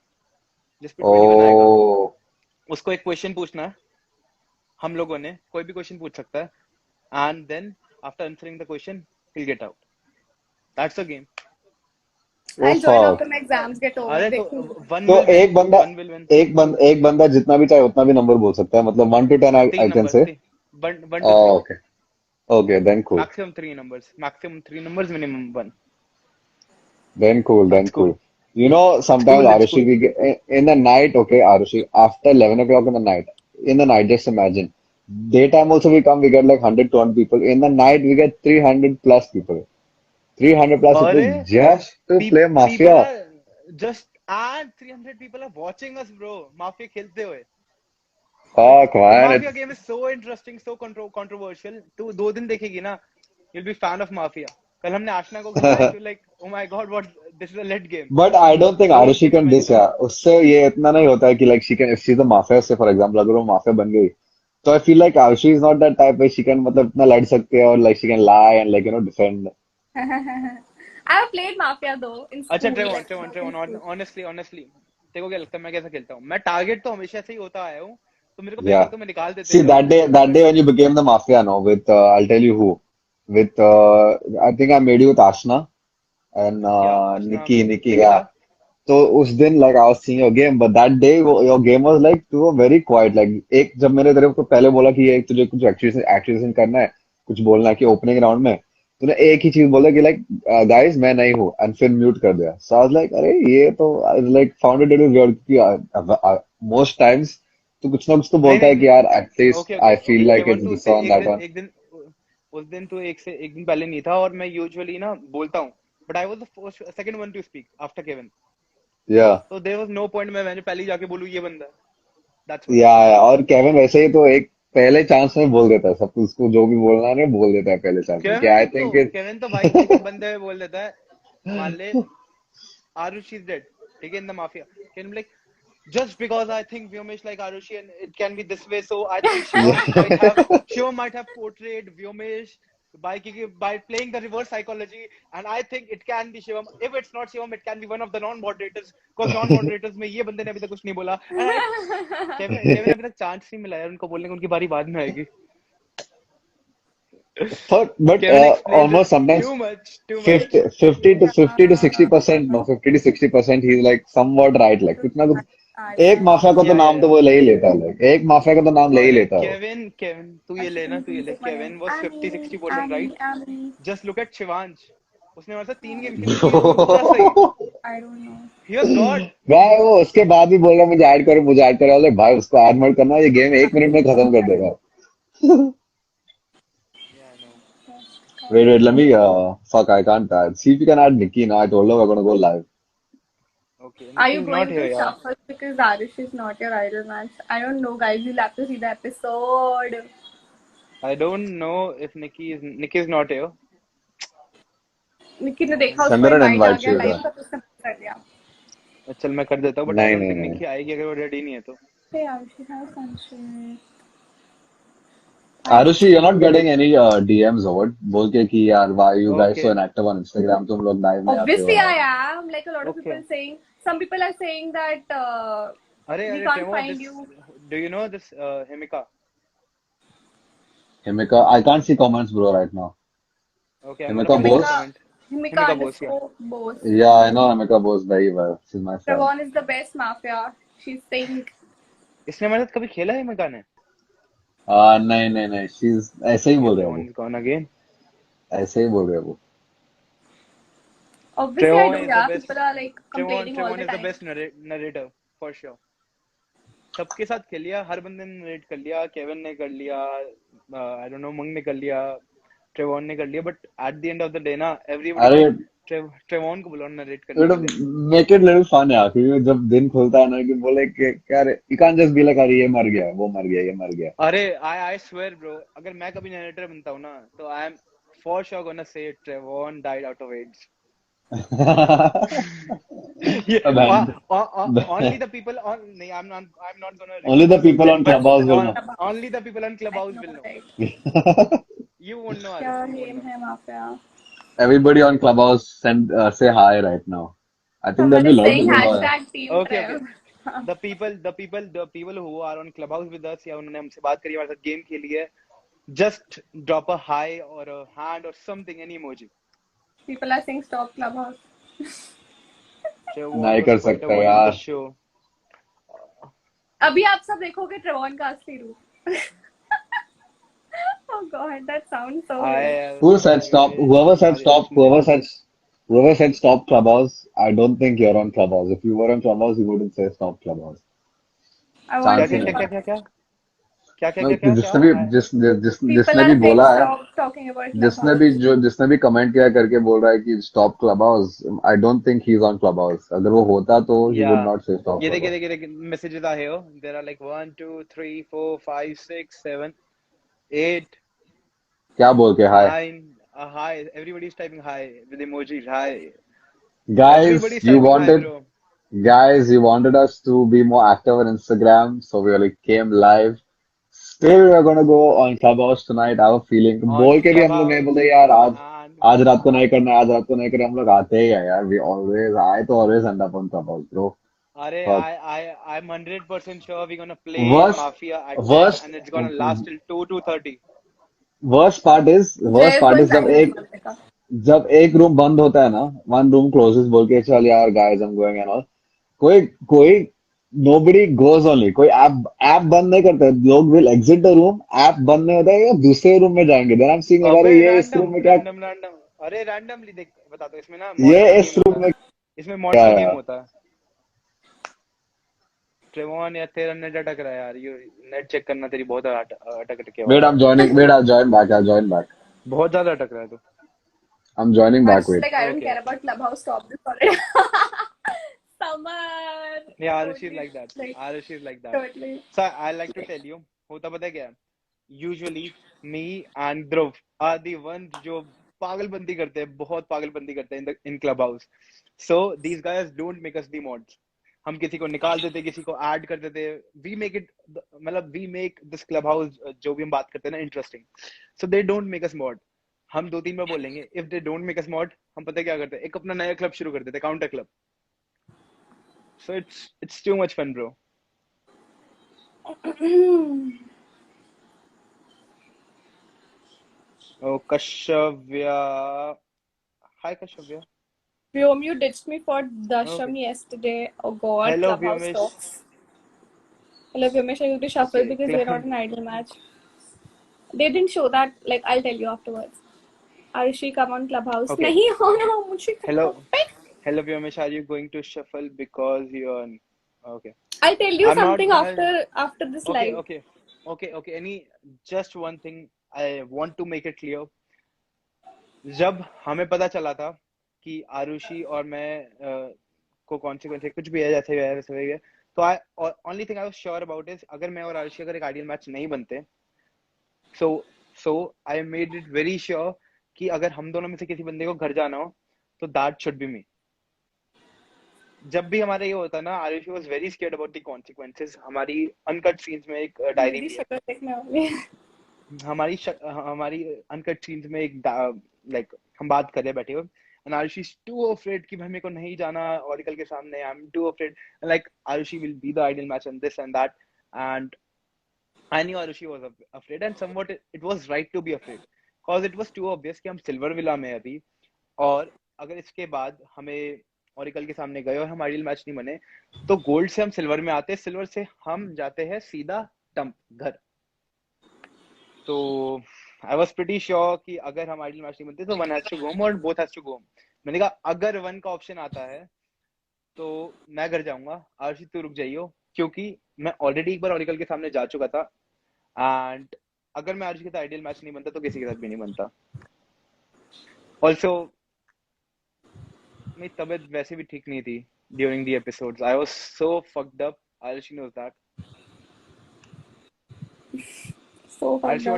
जिस पे 21 आएगा ओ. उसको एक क्वेश्चन पूछना है. हम लोगों ने कोई भी क्वेश्चन पूछ सकता है, and then after answering the question he'll get out. That's the game. Oh I'll join after fuck. my exams get over. अरे तो देखूंगी. वन तो विल विन, एक बंदा वन विल विन. एक बंदा जितना भी चाहे उतना भी नंबर बोल सकता है मतलब 1 to 10 तीन आई कैन नंबर से. 1 to 3. Okay. Okay then cool. Maximum 3 numbers, minimum 1. Then That's cool. cool. It's Sometimes cool, it's Arushi, cool. in the night, okay, Arushi, after 11 o'clock in the night, just imagine. Daytime also we get like 100, 200 people. In the night, we get 300 plus people. 300 plus people अरे just to play people Mafia. are just, and 300 people are watching us, bro. Mafia खेलते हुए. Fuck, The man. Mafia It's, game is so interesting, so controversial. तू 2 दिन देखेगी ना, you'll be fan of Mafia. कल हमने आशना को खेला, and she was like, oh my god, what, this is a lit game. but I don't think So Arushi give me can many diss, yeah. points. उससे ये इतना नहीं होता है कि like she can, if she's a mafia, say for example, अगर वो mafia बन गई, so I feel like Arushi is not that type where she can मतलब इतना लड़ सकते हैं और like she can lie and like defend. I have played Mafia though in अच्छा school, like back in ट्रेवोन, school. honestly तेरे को क्या लगता है मैं कैसा खेलता हूँ? मैं टारगेट तो हमेशा से ही होता आया हूँ, तो मेरे को पहली बात Yeah. तो मैं निकाल देते See, हैं लोग. that day when you became the mafia, no, with I'll tell you who. With I think I made you with Ashna and या आशना Nikki, निकिता. yeah. So उस दिन like I was seeing your game, but that day your game was like you were very quiet. Like एक जब मैंने तेरे को पहले बोला कि ये तुझे कुछ एक्चुएशन करना है, कुछ बोलना है कि ओपनिंग राउंड में, तूने एक ही चीज बोला कि like guys मैं नहीं हूँ and फिर म्यूट कर दिया. So I was like अरे ये तो like found it weird कि most times तो कुछ ना कुछ तो नहीं बोलता नहीं है कि यार at least okay I okay feel okay like ट्रेवोन, it's तो this उससे one that one. एक दिन उस दिन तो एक दिन पहले नहीं था, और मैं यूजुअली ना बोलता हूँ, but I was the first second one two speak after Kevin. Yeah. तो देयर वाज नो पॉइंट मैंने पहले ही जाके बोलूँ ये बंदा है. That's why. या और केविन वैसे ही तो एक पहले चांस में बोल देता है सब कुछ उसको जो भी बोलना है बोल देता है पहले चांस में कि आई थिंक इट. केविन तो भाई एक बंदे में बोल देता है, मान ले Arushi is dead, ठीक है, in the Mafia. Can be like, just because I think Vyomesh like Arushi and it can be this way, so I think Shivam might have portrayed Vyomesh by playing the reverse psychology, and I think it can be Shivam. If it's not Shivam, it can be one of the non-moderators, because non-moderators में ये बंदे ने अभी तक कुछ नहीं बोला. Kevin अभी तक चांस नहीं मिला यार उनको बोलने को, उनकी बारी बाद में आएगी. but Kevin explains almost it sometimes too much. 50 to Yeah, 50 to 60%, no, 50 to 60% he's like somewhat right, like कुछ ना कुछ एक माफिया का तो Yeah, नाम yeah, तो वो ले ही लेता है, like एक माफिया का तो नाम ले ही yeah. लेता है वो. Kevin, तू ये लेना, तू ये ले. Kevin was 50-60% right. Ami. Just look at Shivansh. उसने हमारे साथ 3 गेम खेले, 3 पूरा सही. I don't know. He was God. भाई वो उसके बाद भी बोल रहा मुझे ऐड करो, मुझे ऐड करो, like भाई उसको ऐड मत करना, ये गेम 1 मिनट में खत्म कर देगा. Yeah, I know. Wait, let me fuck, I can't add. See if you can add Nikki now. I told her we're gonna go live. Okay, Are Nikki you is not going here, to yaar. shuffle because Arish is not your idol match? I don't know, guys. You'll have to see the episode. I don't know if Nikki is not here. Nikki ने देखा उसको Send her an invite आ invite, गया live Shweta. का तो उसने कर दिया. चल मैं कर देता हूँ, but I नहीं don't नहीं think नहीं. Nikki आएगी अगर वो रेडी नहीं है तो. Hey Arish, have sunshine. Arushi, you're not getting any DMs or what? बोल के कि यार why you guys so Okay, inactive on Instagram? तुम लोग live नहीं आते हो Obviously, I यार. am. Like a lot of people okay. saying. Some people are saying that we अरे can't Trevor, find this, you. do you know this Himika? Himika, I can't see comments bro right now. Okay, I'm gonna Himika put it in the Bose? Himika, comment. Himika Himika Bose, yeah. underscore boss. Yeah, I know Himika Bose very well. She's my friend. Travon is the best mafia. She's saying. इसने हमारे साथ कभी खेला है हिमिका ने? नहीं नहीं नहीं, she's ऐसे ही Okay, बोल रहे हैं Trevon वो. is gone again. ऐसे ही बोल रहे हैं वो. Obviously, I Trevon do. is the Yeah, best. people are like complaining all Trevon the is the time. best narrator for sure. सबके साथ खेल लिया, हर बंदे ने नरेट कर लिया. केविन ने कर लिया, आई डोंट नो, मंग ने कर लिया, ट्रेवॉन ने कर लिया, but at the end of the day ना एवरीबॉडी अरे वांट ट्रेवॉन को बुलाओ नरेट करने के लिए. make it little fun यार, क्योंकि जब दिन खुलता है ना कि बोले कि क्या रे, you can't just be like अरे ये मर गया, वो मर गया, ये मर गया. अरे आई स्वेयर ब्रो, अगर मैं कभी नरेटर बनता हूँ ना तो I am for sure gonna say Trayvon died out of AIDS. Then, Only the people on. नहीं, I'm not gonna only the reveal people it, on but Clubhouse will know. only the people on I Clubhouse know, will know. right? You won't know, क्या Arushi. You won't name know. है mafia? Everybody on Clubhouse send say hi right now. I think there'll Someone be a is lot of saying people. hashtag Team Okay, okay. Trev. The people who are on Clubhouse with us या उन्होंने हमसे बात करी, हमारे साथ game खेली है, just drop a hi or a hand or something, any emoji. People are saying stop Clubhouse. Trevon नहीं was कर quite सकता avoiding the यार. show. अभी आप सब देखोगे ट्रेवॉन का असली रूप. Oh God, that sounds so weird. Who said stop? Whoever said stop, whoever said stop Clubhouse, I don't think you're on Clubhouse. If you were on Clubhouse, you wouldn't say stop Clubhouse. I क्या want Chance क्या नहीं you. क्या है. क्या क्या क्या क्या क्या No, क्या क्या क्या जिसने भी I- People जिसने भी are saying बोला है, stop talking about Clubhouse. जिसने भी कमेंट किया करके बोल रहा है कि stop club house, I don't think he is on club house. अगर वो होता तो ही वुड Yeah. नॉट से स्टॉप ये क्लब देखिए हाउस. देखिए देखिए, messages are here. There are like 1, 2, 3, 4, 5, 6, 7, 8, क्या बोल के हाय 9. Hi. Everybody's typing hi with emojis. Hi. Guys, Everybody's typing hi, bro. you wanted us to be more active on Instagram, so we like came live. Still we're gonna go on Clubhouse tonight. I have a feeling, On बोल के भी हम लोग नहीं Clubhouse बोलते यार आज and आज रात को नहीं करना, आज रात को नहीं करना, हम लोग आते ही हैं यार. We always, I तो always end up on Clubhouse, bro. Are Fuck. I'm 100% sure we're gonna play Worst, Mafia at 10 worst, and it's gonna last till 2 to 30. worst part is, Jay is going जब live. एक room बंद होता है ना, one room closes बोल के चल यार guys I am going and all, कोई कोई nobody goes only, कोई ऐप बंद नहीं करता. लोग will exit the room, app बंद नहीं होता है, या दूसरे रूम में जाएंगे. then I'm seeing like, अबे अरे ये इस रैंडम रूम में क्या, रैंडम रैंडम अरे रैंडमली देख बता दो. इसमें ना ये मॉड्स का इस गेम होता रूम है. में इसमें क्या मॉड्स का है गेम यार. होता है. ट्रेवॉन या तेरा नेट अटक रहा है यार. यू नेट चेक करना, तेरी बहुत अटक अटक की आवाज wait आ I'm रही है. joining, wait I'll join back, I'll join back, बहुत ज्यादा अटक रहा है तो. I'm joining back, Harsh is wait. like, I don't Okay. care about Clubhouse. Stop this already. Summer. Yeah, Arushi is Totally. like that. Like, Arushi is like that. totally. So I like to tell you, होता पता है क्या है? Usually me and Dhruv are the ones जो पागलबंदी करते हैं, बहुत पागलबंदी करते हैं in clubhouse. So these guys don't make us the mods. हम किसी को निकाल देते, किसी को ऐड कर देते. We make it, मतलब we make this clubhouse जो भी हम बात करते हैं ना interesting. So they don't make us mod. हम 2-3 बार बोलेंगे. If they don't make us mod, हम पता है क्या करते हैं? एक अपना नया क्लब शुरू कर देते हैं, counter club. So it's too much fun, bro. Oh, Kashavya. Hi, Kashavya. Vyom, you ditched me for Okay. Dasham yesterday. Oh God, Hello, Clubhouse Vyomesh. talks. Hello, Vyomesh, I need to shuffle Okay. because we're not an idol match. They didn't show that. Like, I'll tell you afterwards. Arishi, come on Clubhouse. Okay. नहीं होना मुझे Hello. pick. Hello, Vyomesh. Are you going to shuffle because you're okay? I'll tell you I'm not. something after this Okay. live. Okay. Okay. Okay. Just one thing I want to make it clear. जब हमें पता चला था कि आरुषि और मैं को consequence कुछ भी है जैसे भी है वैसे भी है, तो I only thing I was sure about is अगर मैं और आरुषि अगर एक आइडियल मैच नहीं बनते, so so I made it very sure कि अगर हम दोनों में से किसी बंदे को घर जाना हो तो दैट शुड बी मी. जब भी हमारा ये होता ना, Aarushi was very scared about the consequences. हमारी अनकट सीन्स में एक डायरी मेरी भी है. शक्ल देखने वाली. हमारी अनकट सीन्स में एक लाइक हम बात कर रहे बैठे हो and Arushi is too afraid कि भाई मेरे को नहीं जाना ऑरिकल के सामने. I am too afraid like Arushi will be the ideal match and this and that. And I knew Arushi was afraid and somewhat it was right to be afraid because it was too obvious कि हम silver villa में अभी, और अगर इसके बाद हमें Oracle के सामने गए और हम आइडियल मैच नहीं बने तो गोल्ड से हम सिल्वर में आते, सिल्वर से हम जाते हैं सीधा टम्प घर. तो आई वॉज प्रिटी श्योर कि अगर हम आइडियल मैच नहीं बनते तो one has to go home और both has to go home. मैंने कहा अगर वन का ऑप्शन आता है तो मैं घर जाऊंगा, आरुषि तू रुक जाइयो, क्योंकि मैं ऑलरेडी एक बार ओरिकल के सामने जा चुका था एंड अगर मैं आरुषि के साथ आइडियल मैच नहीं बनता तो किसी के साथ भी नहीं बनता. ऑल्सो मेरी तबीयत वैसे भी ठीक नहीं थी during the episodes. I was so fucked up. Arushi knows that. So fucked Arushi, up.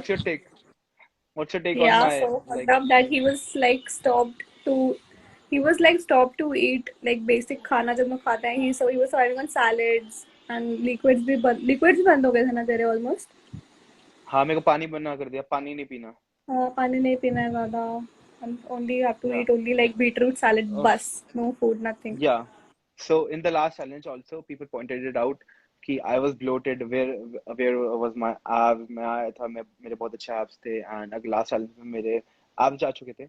what's your take on Yeah, my so fucked like up that he was like stopped to. He was like stopped to eat like basic खाना जब मैं खाता है. He was surviving on salads and liquids भी बंद हो गए थे ना तेरे almost. हाँ मेरे को पानी बना कर दिया, पानी नहीं पीना. हाँ पानी नहीं पीना है ज़्यादा. And only have to Yeah. eat only like beetroot salad बस. No food, nothing. Yeah. So in the last challenge also people pointed it out कि I was bloated. Where was my abs? मैं आया था, मेरे बहुत अच्छे abs थे and अगले last challenge में मेरे abs जा चुके थे.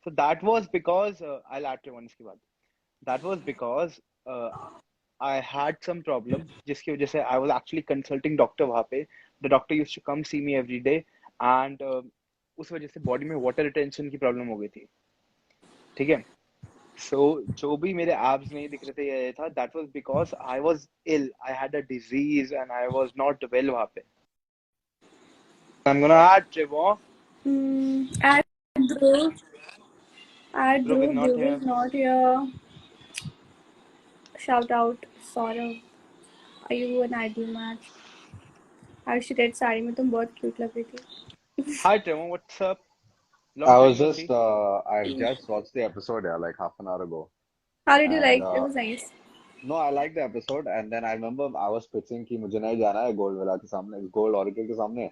So that was because I'll add to one इसके बाद. That was because I had some problem जिसकी वजह से I was actually consulting doctor वहाँ पे. The doctor used to come see me every day and उस वजह से body में water retention की problem हो गई थी. ठीक है. So जो भी मेरे abs नहीं दिख रहे थे ये था, that was because I was ill. I had a disease and I was not well वहाँ पे. I'm gonna add Trevor. Add Dhruv. Add Dhruv is Dhruv. not Dhruv here. is not here. Shout out Saurav. Are you an idol match? Arshi red sari में तुम बहुत cute लग रही थी. Hi Trevor, what's up? I Long was time no just, see. I just watched the episode, yeah, like half an hour ago. How did you And like? It was nice. no, I liked the episode. And then I remember I was pitching कि मुझे नहीं जाना है gold villa के सामने, gold Oracle के सामने.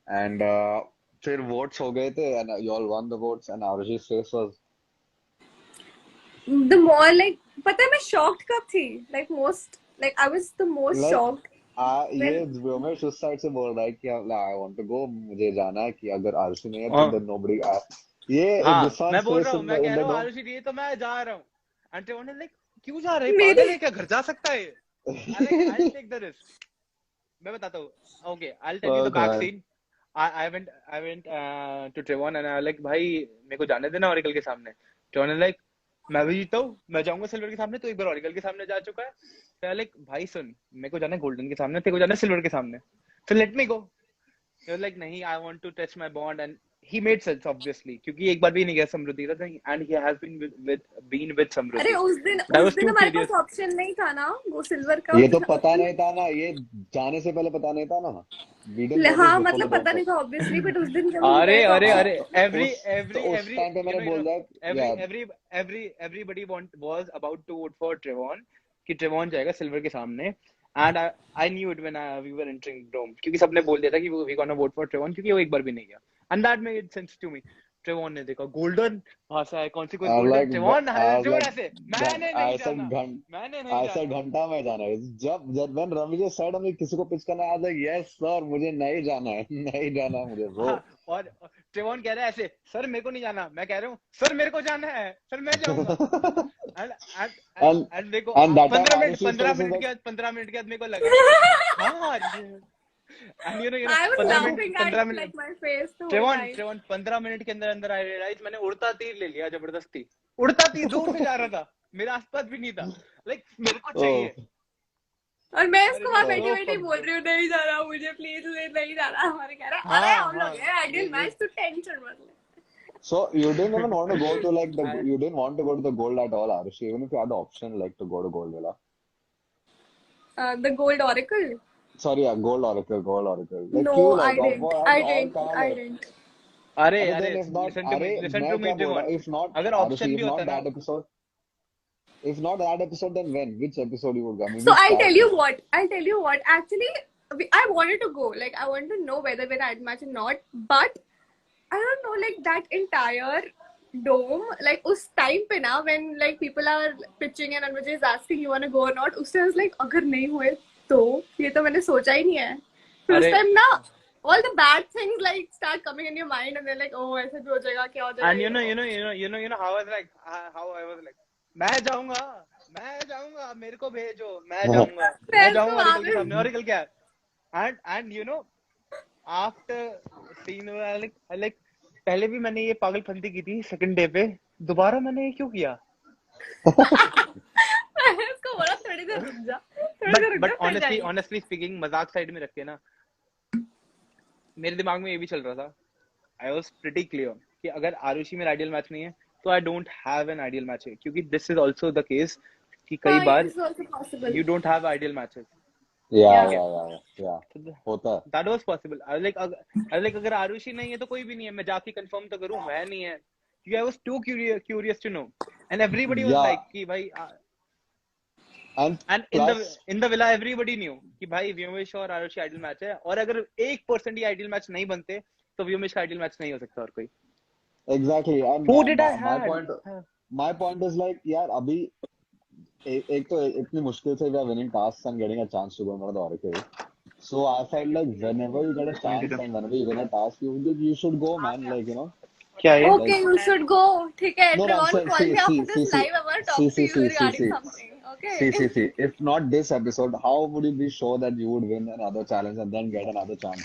And फिर votes हो गए थे and you all won the votes and Arushi's face was The more like पता है मैं shocked कब थी? Like most like I was the most like shocked ये when व्योमेश उस साइड से बोल रहा है कि I want to go, मुझे जाना है कि अगर आरुषि नहीं है तो हाँ then nobody ये हाँ this मैं one's बोल face रहा हूँ, in मैं कह the रहा हूँ dome. आरुषि नहीं है तो मैं जा रहा हूँ. And Trevor ने like क्यों जा रहे? मेरी पागल है क्या? घर जा सकता है. I'll take the risk. मैं बताता हूँ. Okay, I'll tell you the Fuck back man. scene. I went to Trevor and I was like भाई मेरे को जाने देना ओरिकल के सामने. Trevor ने like मैं भी जीता हूँ, मैं जाऊंगा सिल्वर के सामने, तो एक बार ओरिकल के सामने जा चुका है. तो लाइक भाई सुन, मेरे को जाना है गोल्डन के सामने, तेरे को जाना है सिल्वर के सामने, तो let me go. He was like नहीं, I want to test my bond and he made sense obviously क्योंकि एक बार भी नहीं गया समृद्धि का and he has been with अरे समृद्धि. उस I was दिन too हमारे curious. पास ऑप्शन नहीं था ना वो सिल्वर का. ये तो पता नहीं था ना, ये जाने से पहले पता नहीं था ना. We didn't know this हाँ before मतलब the पता नहीं dome. था obviously but उस दिन जब हम अरे गए तो अरे हाँ अरे उस टाइम पे मैंने बोल दिया everybody was about to vote for Trevon कि Trevon जाएगा सिल्वर के सामने. And I knew it when we were entering Dome क्योंकि सबने बोल दिया था कि we gonna vote for Trevon क्योंकि वो एक बार भी नहीं गया. And that made sense to me. Trevon ने देखा गोल्डन, हंसा है, consequence I was golden. like Trevon I was जोर like ऐसे, मैंने नहीं जाना, मैंने नहीं I said जाना. घंटा में जाना है. जब when Ravi just said हमें किसी को पिच करना, I was like yes sir, मुझे नहीं जाना है, नहीं जाना है मुझे वो. हाँ और ट्रेवॉन कह रहा है ऐसे, सर मेरे को नहीं जाना, मैं कह रहा हूँ सर मेरे को जाना है, सर मैं जाऊंगा। and एंड देखो and that time 15 Arushi's face is minute like, के बाद 15 मिनट के बाद मेरे को लगा हाँ and I was 15 minute laughing at 15 like minute my face the whole Trayvon time. Trayvon 15 minute के अंदर अंदर आई रियलाइज मैंने उड़ता तीर ले लिया जबरदस्ती, उड़ता तीर दूर से जा रहा था, मेरे आसपास भी नहीं था, लाइक मेरे को oh, चाहिए। और मैं अरे इसको वो वहां oh. बैठी सो बैठी फक बोल ब्रो। रही हूँ नहीं जा रहा मुझे प्लीज नहीं जा रहा, हमारे कह रहा है अरे हाँ हम हाँ लोग है आइडियल ये मैच तो टेंशन मत ले। So you didn't even want to go to like the I- you didn't want to go to the gold at all, Arushi, even if you had the option like to go to gold villa. The gold oracle. Sorry, yeah, gold oracle. Like No, you I like didn't, और I और didn't, कहाँ I like didn't. अरे अरे अरे then if not अरे listen मैं to me क्या बोल रहा ट्रेवॉन, हूँ if not अगर Arushi ऑप्शन भी if होता not ना, that episode if not that episode then when which episode you would go I mean So which I'll tell part you like what. I'll tell you what. Actually, I wanted to go. Like I wanted to know whether we're at match or not. But I don't know. Like that entire dome. Like उस time पे ना when like people are pitching and Anvij is asking you wanna go or not. उस time I was like अगर नहीं हुए तो ये तो मैंने सोचा ही नहीं है. फिर उस अरे time ना all the bad things like start coming in your mind and they're like oh ऐसा भी हो जाएगा क्या हो जाएगा एंड ये वो. how I was like मैं जाऊंगा मेरे को भेजो, मैं जाऊंगा मैं इसको वहाँ ऑरिकल के पे सामने, ऑरिकल क्या है एंड आफ्टर सीन लाइक पहले भी मैंने ये पागलपंती की थी सेकंड डे पे, दोबारा मैंने ये क्यों किया? मैंने इसको बोला थोड़ी देर रुक जा थोड़ी देर रुक बट जा फिर जाइए. ऑनेस्टली स्पीकिंग, मजाक साइड में रख के ना, मेरे दिमाग में ये भी चल रहा था, आई वॉज प्रिटी क्लियर कि अगर आरुषि मेरा आइडियल मैच नहीं है तो I don't have an ideal match है, क्योंकि this is also the case कि कई हाँ बार this is also possible. You don't have ideal matches. yeah Yeah. yeah होता है दैट वाज पॉसिबल। लाइक अगर आरुषि नहीं है तो कोई भी नहीं है, मैं जाके कंफर्म तो करूं मैं नहीं है, क्योंकि I was too curious to know and everybody was yeah like कि भाई and and plus in the villa everybody knew कि भाई व्योमेश और आरुषि आइडियल मैच है, और अगर 1% ही आइडियल मैच नहीं बनते तो व्योमेश का आइडियल मैच नहीं हो सकता और कोई। exactly and who did I my had? my point is like यार अभी एक तो इतनी मुश्किल से we are winning tasks and getting a chance to go into the oracle. So I felt like whenever you get a chance and whenever you win a task, you should go, man. Like you know, क्या है? Okay, you should go. ठीक है. no, I'm Trevon, saying, call me after this see, live. I want to talk to you regarding see, something. Okay. see. If not this episode, how would you be sure that you would win another challenge and then get another chance?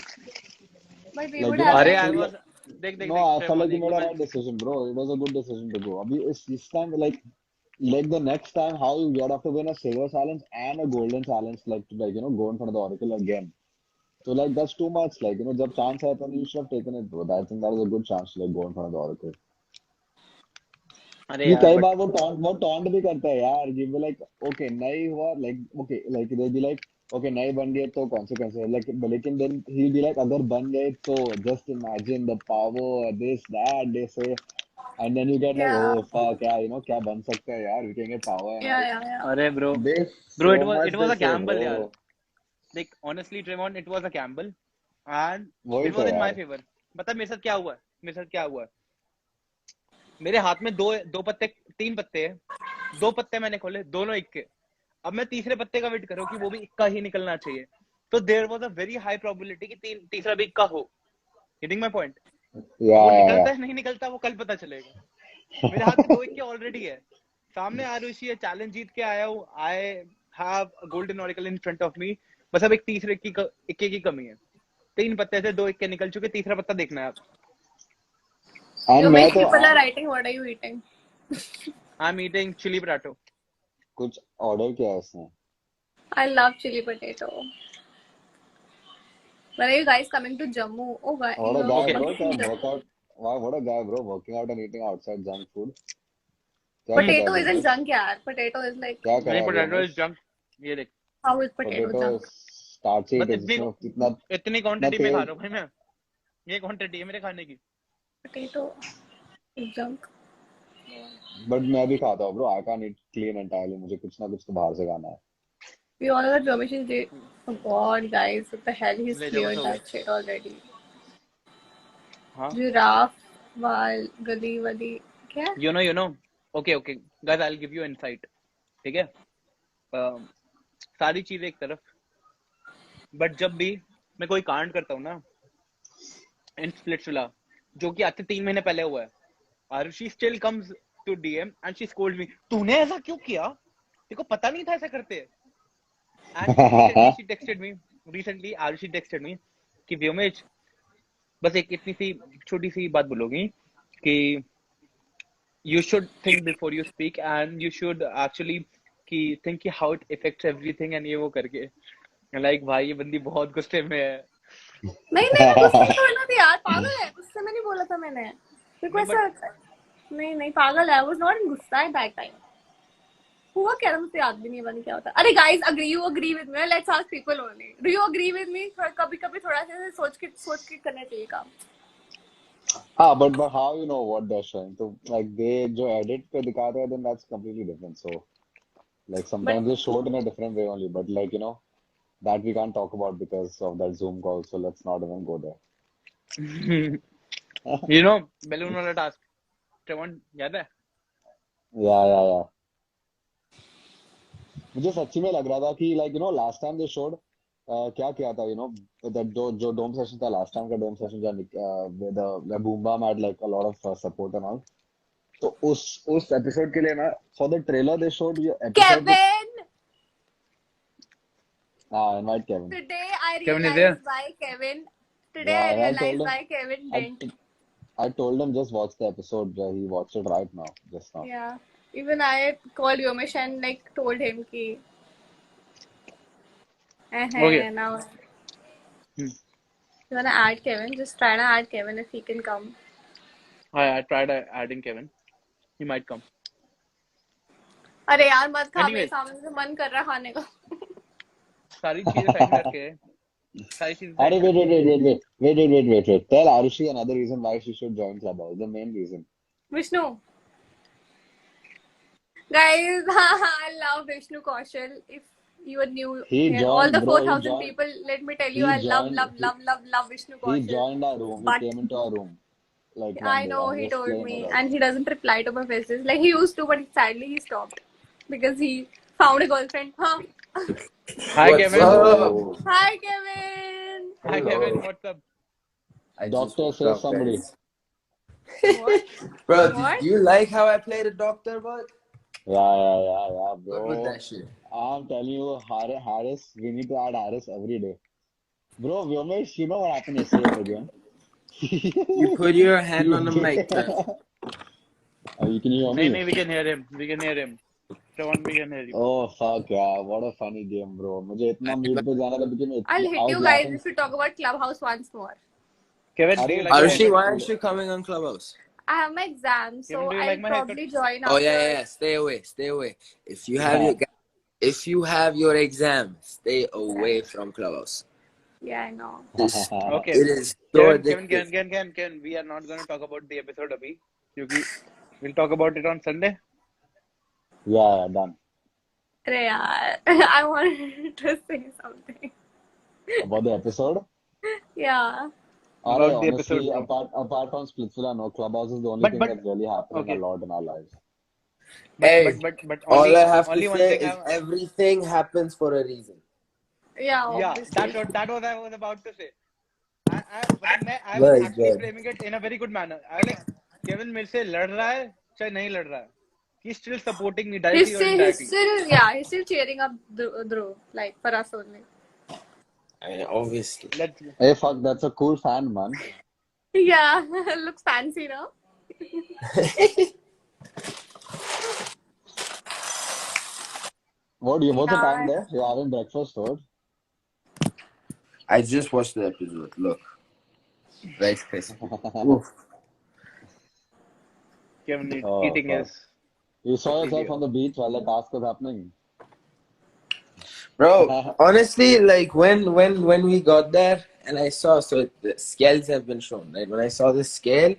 But we Like would you know, have अरे I I feel was like देख no, I felt like Trayvon you made a right decision, bro. It was a good decision to go. Abhi this time, like the next time, how you have to win a silver challenge and a golden challenge, like to like you know go in front of the oracle again. So like that's too much. Like you know, जब chance आया था, you should have taken it, bro. I think that was a good chance to like go in front of the oracle. अरे ये यार कई but बार वो taunt भी करता है यार कि वो लाइक ओके नहीं हुआ like okay like they be like okay नहीं बन गए तो कॉन्सिक्वेंस है लाइक लेकिन देन ही बी लाइक अगर बन गए तो just imagine the power this that they say and then you get like Yeah. Oh fuck यार यू नो क्या बन सकता है यार we can get power and all Yeah. अरे bro they bro so it much was they a say gamble यार, bro like honestly Trevon it was a gamble and वही it तो वाज इन माय यार favour. पता है मेरे साथ क्या हुआ? मेरे हाथ में दो पत्ते, 3 पत्ते हैं, 2 पत्ते मैंने खोले, दोनों इक्के। अब मैं तीसरे पत्ते का वेट कर रहा हूँ कि वो भी इक्का ही निकलना चाहिए, तो there was a very high probability कि तीसरा भी इक्का हो। Getting my point? या वो निकलता है नहीं निकलता वो कल पता चलेगा। मेरे हाथ में 2 इक्के ऑलरेडी है, सामने आरुषि है, चैलेंज जीत के आया हूँ, I have a golden oracle in front of me, बस अब एक तीसरे इक्के की कमी है। 3 पत्ते से 2 इक्के निकल चुके, तीसरा पत्ता देखना है आप। एंड Your मैं many तो people are writing. What are you eating? I am eating chilli paratha. कुछ ऑर्डर किया है उसने I love chili potato. When are you guys coming to Jammu? Oh, guy, what a you're guy okay bro क्या coming to Jammu. workout wow what a guy bro working out and eating outside junk food क्या कर रहा Potato है isn't Vyomesh junk, यार. Potato is like क्या कर नहीं, रहा है पोटैटो इज व्योमेश जंक। ये देख, how is potato potato junk? Starchy बस है जिसमें इतना इतनी इतना क्वांटिटी में खा तेल रहा हूँ भाई मैं, ये क्वांटिटी है मेरे खाने की। Potato is junk. बट मैं भी खाता हूँ bro I can eat clean entirely मुझे कुछ ना कुछ तो बाहर से खाना है We all know that Ramesh is dead. Oh God, guys, what the hell? He's ले जाओ cleared बस हो that गया। shit already. हाँ Giraffe, wal, gadi, wadi. क्या? You know okay guys, I will give you insight, ठीक है? सारी चीजें एक तरफ, बट जब भी मैं कोई कांड करता हूँ ना, in Splitsvilla, जो कि आज से 3 महीने पहले हुआ है. Arushi still comes to DM and she scolds me. तूने ऐसा क्यों किया? तेरे को पता नहीं था ऐसा करते. And recently she texted me. Recently Arushi texted me कि व्योमेश बस एक इतनी सी छोटी सी बात बोलोगी कि you should think before you speak and you should actually कि think कि how it affects everything and ये वो करके. Like भाई ये बंदी बहुत गुस्से में है. नहीं नहीं, मैं गुस्से में थोड़ी ना थी यार, पागल है, गुस्से में नहीं बोला था मैंने. देखो No, ऐसा नहीं नहीं, पागल है. I was not in गुस्सा at that time. हुआ क्या था मुझे याद भी नहीं, बन क्या होता. अरे guys, you agree with me? Let's ask people only. Do you agree with me? कभी कभी थोड़ा सा सोच के करना चाहिए काम. हाँ, but how you know what they're showing? So like they जो edit पे दिखाते हैं, then that's completely different. So like sometimes they show it in a different way only, but like that we can't talk about because of that Zoom call. So let's not even go there. you know balloon वाला task. Trevon याद है? Yeah. मुझे सच्ची में लग रहा था कि like last time they showed क्या किया था that जो dome session था last time का dome session where Boom Bam had like a lot of support and all. तो उस episode के लिए ना for the trailer they showed ये episode. Kevin! Invite Kevin. Today I Kevin is realized why Kevin. Today I Yeah, I told realized him. why Kevin didn't. I told him just watch the episode. He watched it right now, just now. Yeah. Even I called Yomesh and like told him ki. Okay. Now. You wanna add Kevin? Just try to add Kevin if he can come. I tried adding Kevin. He might come. अरे यार मत खा, मेरे Anyways. सामने से मन कर रहा है खाने का. सारी चीजें साइड में रखे. सारी चीजें Arey, side में wait. Tell Arushi another reason why she should join Clubhouse. The main reason. Vishnu. Guys, I love Vishnu Kaushal. If you are new He here, all joined, the bro. He 4,000 joined. people, let me tell you, He I love joined. Vishnu He Kaushal. joined our room. But He came into our room like one I day know and he was told playing me, with us. and he doesn't reply to my messages. Like he used to, but sadly he stopped because he found a girlfriend. Huh? Hi What's Kevin. up? Hi, Kevin. Hi Hello. Kevin. What's up? I just Doctor, woke save up, somebody. guys. What? Bro, What? do you like how I played a doctor, bud? Yeah, Good with bro. that shit. I'm telling you, Harris, we need to add Harris every day. Bro, Vyomesh, you know what happened yesterday in the game? You put your hand on the mic, Trev. You can hear नहीं me? नहीं, we can hear him. We can hear him. Trevon, we can hear you. Oh fuck yeah, what a funny game, bro. मुझे इतना mute पे जाना था because I'll hit I you was guys laughing. if you talk about Clubhouse once more. Kevin, do Arey, you like my Arushi, haircut? why aren't you coming on Clubhouse? I have my exam, Kevin, so do you I'll like my haircut? probably join Oh after. yeah. Stay away. If you have your exam, stay away from Clubhouse. Yeah, I know. Okay. It is so Kevin, addictive. we are not going to talk about the episode abhi, क्योंकि we'll talk about it on Sunday. Yeah, done. अरे यार, I wanted to say something. About the episode? Yeah. Arey, About the episode, honestly, bro. apart from Splitsvilla, no, Clubhouse is the only But thing but that's really happening a okay. lot in our lives. Hey, But all I have to only one say thing is everything happens for a reason. Yeah, yeah, obviously. that was I was about to say. I was Very actually good. framing it in a very good manner. I was like, Kevin मेरे से लड़ रहा है चाहे नहीं लड़ रहा है. He's still supporting me directly or indirectly. He's still cheering up Dhruv, like for us only. I mean, obviously. Let's Hey, fuck, that's a cool fan, man. Yeah, looks fancy now. What's the Yeah. time there? You're having breakfast, or? I just watched the episode. Look. Rice crispy. Oof. Kevin Oh, eating fuck. his. You saw yourself video. on the beach while the task was happening. Bro, honestly, like when we got there and I saw, so the scales have been shown, right? When I saw the scale,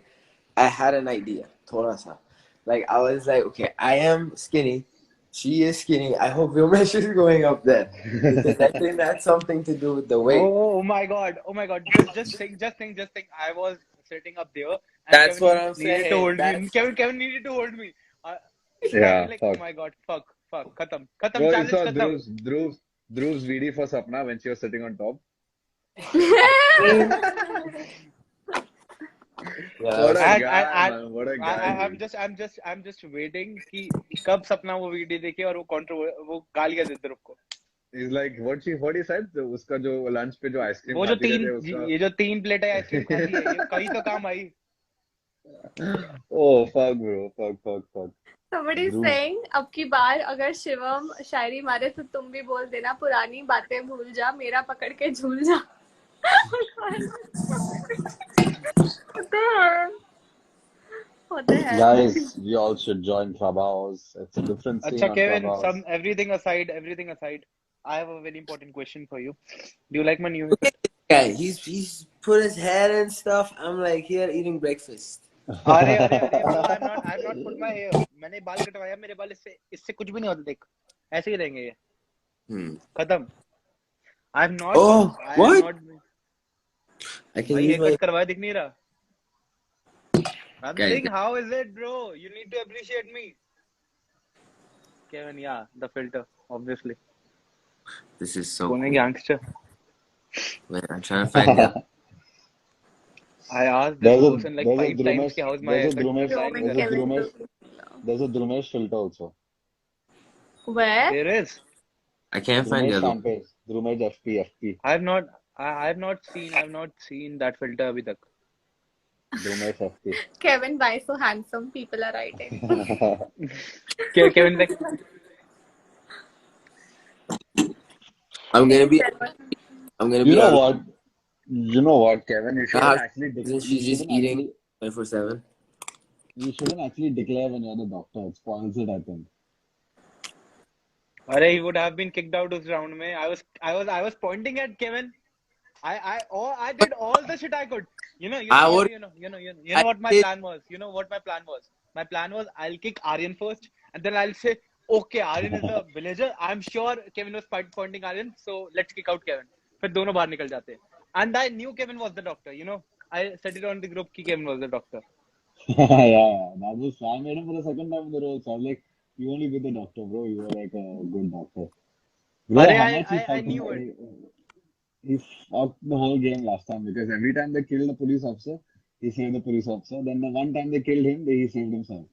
I had an idea. Thoda sa. Like I was like, okay, I am skinny. She is skinny. I hope Vyomesh is going up there. Because I think that's something to do with the weight. Oh my god. Just think. I was sitting up there. And That's Kevin what I'm needed saying. to hold me. That's- Kevin needed to hold me. Yeah, like, fuck. oh my god, fuck, khatam, Bro, you challenge saw khatam. Dhruv's VD for Sapna when she was sitting on top. What a And guy, and man. What a I, guy, I- dude. I'm just waiting कि कब सपना वो video देखे और वो गालियां देते रुको. He's like, what he said? तो उसका जो लंच पे जो आइसक्रीम वो जो खाती रहती तीन है उसका. ये जो 3 प्लेट आइसक्रीम खाती है ये कहीं तो काम आई. Oh, fuck, bro. Fuck. Somebody is Drew. saying अब की बार अगर शिवम शायरी मारे तो तुम भी बोल देना पुरानी बातें भूल जा मेरा पकड़ के झूल जा. What the hell? What the hell? Guys, we all should join Clubhouse. It's a different scene अच्छा on Kevin, Clubhouse. everything aside, I have a very important question for you. Do you like my new haircut? Guy, he's put his hair and stuff. I'm like here eating breakfast. अरे bro, I'm not put my hair. मैंने बाल कटवाया, मेरे बाल इससे कुछ भी नहीं होता. देख, ऐसे ही रहेंगे ये. खत्म. I'm not. Oh, I what? am not. I can भाई use my haircut करवाया दिख नहीं रहा. I'm Guys, saying, how is it, bro? You need to appreciate me. Kevin, yeah, the filter, obviously. this is so Kone cool. gangster. Wait, I'm trying to find out. I asked this There's a person like there's a 5 times Drumesh कि how's my there's a haircut. Drumesh Showing there's a Kevin Drumesh to- there's a Drumesh filter also. Where? There is. I can't find the Drumesh other one. campaign. Drumesh FP. I have not seen that filter अभी तक. Drumesh FP. Kevin, why so handsome? People are writing. Kevin like, I'm gonna be You know what, Kevin? You shouldn't Ah, actually isn't she just eating 24/7? you shouldn't actually declare when you're the doctor. It spoils it, I think. अरे he would have been kicked out उस round में. I was pointing at Kevin. I did all the shit I could. You know what my plan was. You know what my plan was. My plan was I'll kick Aryan first, and then I'll say, okay, Aryan is a villager. I'm sure Kevin was pointing Aryan, so let's kick out Kevin. फिर दोनों बाहर निकल जाते. And I knew Kevin was the doctor. You know, I said it on the group कि Kevin was the doctor. Yeah. That was I made him for the second time in the role. So I was like, you only be the doctor, bro. You were like a good doctor. Bro, अरे how much he I fucked knew it. he fucked the whole game last time because every time they killed the police officer, he saved the police officer. Then the one time they killed him, he saved himself.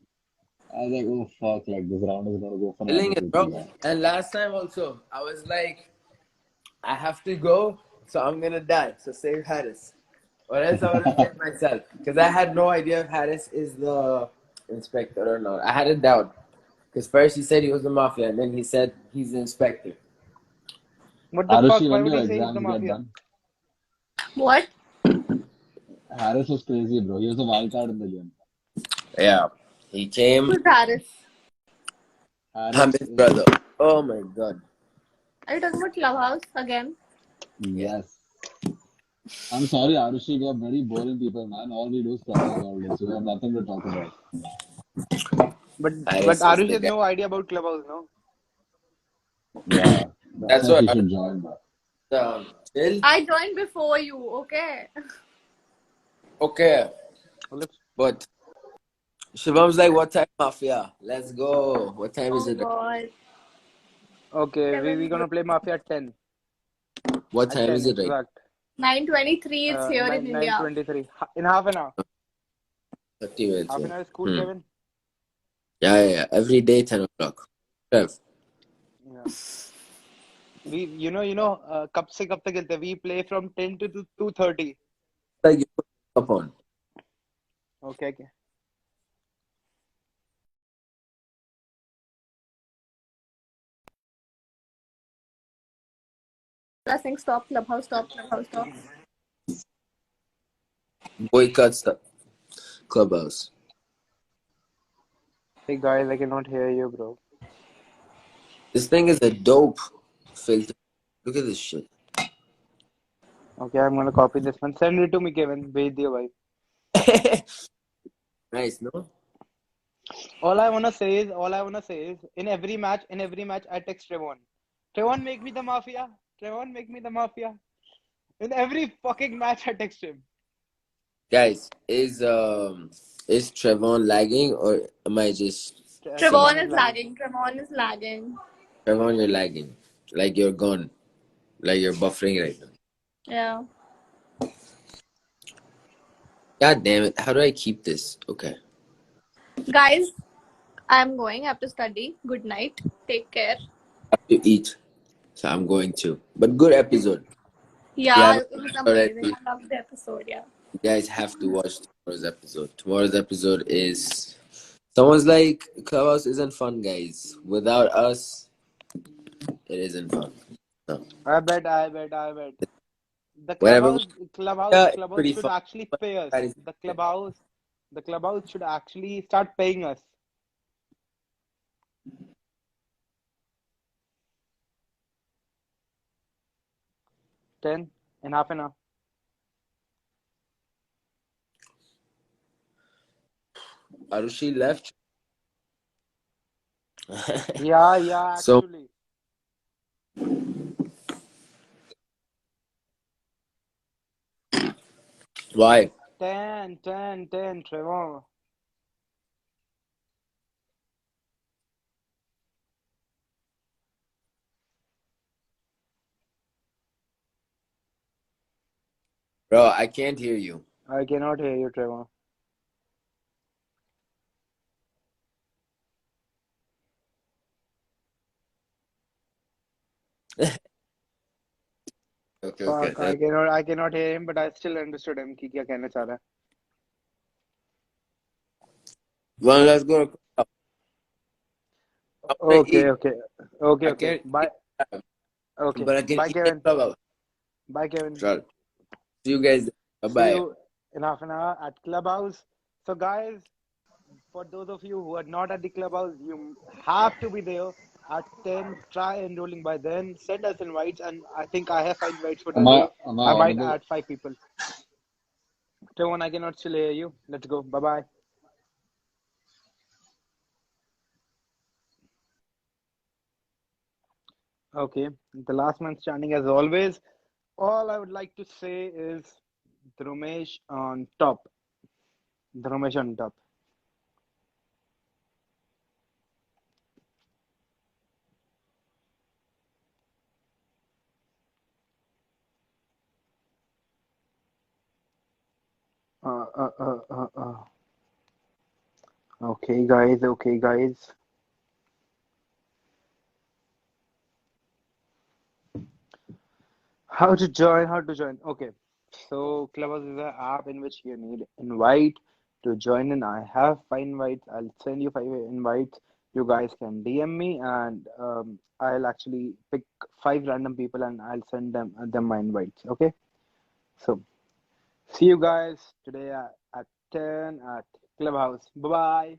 I was like, oh fuck, like this round is gonna go for Killing it, bro. 50. And last time also, I was like, I have to go, so I'm gonna die. So save Harris, or else I would have saved myself because I had no idea if Harris is the inspector or not. I had a doubt because first he said he was the mafia, and then he said he's the inspector. What the fuck? Arushi, Why when would your he say he's exams the get mafia? done? What? Harris was crazy, bro. He was a wild card in the game. Yeah, he came. Who's Harris? I'm his brother. Oh my god. Are you talking about Clubhouse again? Yes. I'm sorry, Arushi, we are very boring people, man. All we do is Clubhouse all day, so we have nothing to talk about. But Harris is Arush the has guy. no idea about Clubhouse, no? Yeah. That's why what you should join, bro. Chill. I joined before you, okay? Okay, Let's- but Shivan's like, what time mafia? Let's go. What time is Oh it? god. Okay, we're gonna play Mafia at 10. What At time 10 is it right? exact. 9:23 it's here in India. 9:23. In half an hour. 30 minutes. Half an Yeah. hour is cool, Kevin. Yeah. Every day, 10 o'clock. 12. Yeah. कब से कब तक खेलते हैं? We play from 10 to 2:30. Like you put up on. Okay. Saying stop Clubhouse, stop Clubhouse, stop. Boycott stuff. Clubhouse. Hey guys, I cannot hear you, bro. This thing is a dope filter. Look at this shit. Okay, I'm gonna copy this one. Send it to me, Kevin. भेज दियो भाई. Nice, no? All I wanna say is, in every match, I text Trevon. Trevon, make me the mafia. Trevon, make me the mafia. In every fucking match, I text him. Guys, is Trevon lagging or am I just Trevon is lagging. Trevon is lagging. Trevon, you're lagging. Like you're gone. Like you're buffering right now. Yeah. God damn it! How do I keep this? Okay. Guys, I'm going. I have to study. Good night. Take care. I have to eat, so I'm going to. But good episode. If you Yeah, haven't it was already, amazing. I loved the episode. Yeah. you guys have to watch tomorrow's episode. Tomorrow's episode is someone's like Clubhouse isn't fun, guys. Without us, it isn't fun. So I bet. The whenever we clubhouse it's clubhouse pretty should fun. actually But pay us. that is The clubhouse should actually start paying us. 10 in half an hour. Arushi left. Yeah, So actually. why? 10, Trevor. Bro, I can't hear you. I cannot hear you, Trevor. Okay, Fuck, okay. I cannot hear him, but I still understood him कि क्या कहना चाह रहा है. Well, let's go. I'm gonna eat. I Okay. can't Bye. eat, Okay. but I can Bye, eat Kevin. in Clubhouse. Bye, Kevin. Sure. See you guys. Bye See bye. you in half an hour at Clubhouse. So, guys, for those of you who are not at the Clubhouse, you have to be there at 10. Try enrolling by then. Send us invites, and I think I have 5 invites for today. Am I I might audible? add 5 people. Trevon, I cannot still hear you. Let's go. Bye bye. Okay. The last man standing as always. All I would like to say is Dhrumesh on top. Dhrumesh on top. Uh, uh, uh, uh, uh. Okay, guys. How to join? Okay. So Clubhouse is an app in which you need invite to join in. I have 5 invites. I'll send you 5 invites. You guys can DM me and I'll actually pick 5 random people and I'll send them my invites. Okay. So see you guys today at 10 at Clubhouse. Bye bye.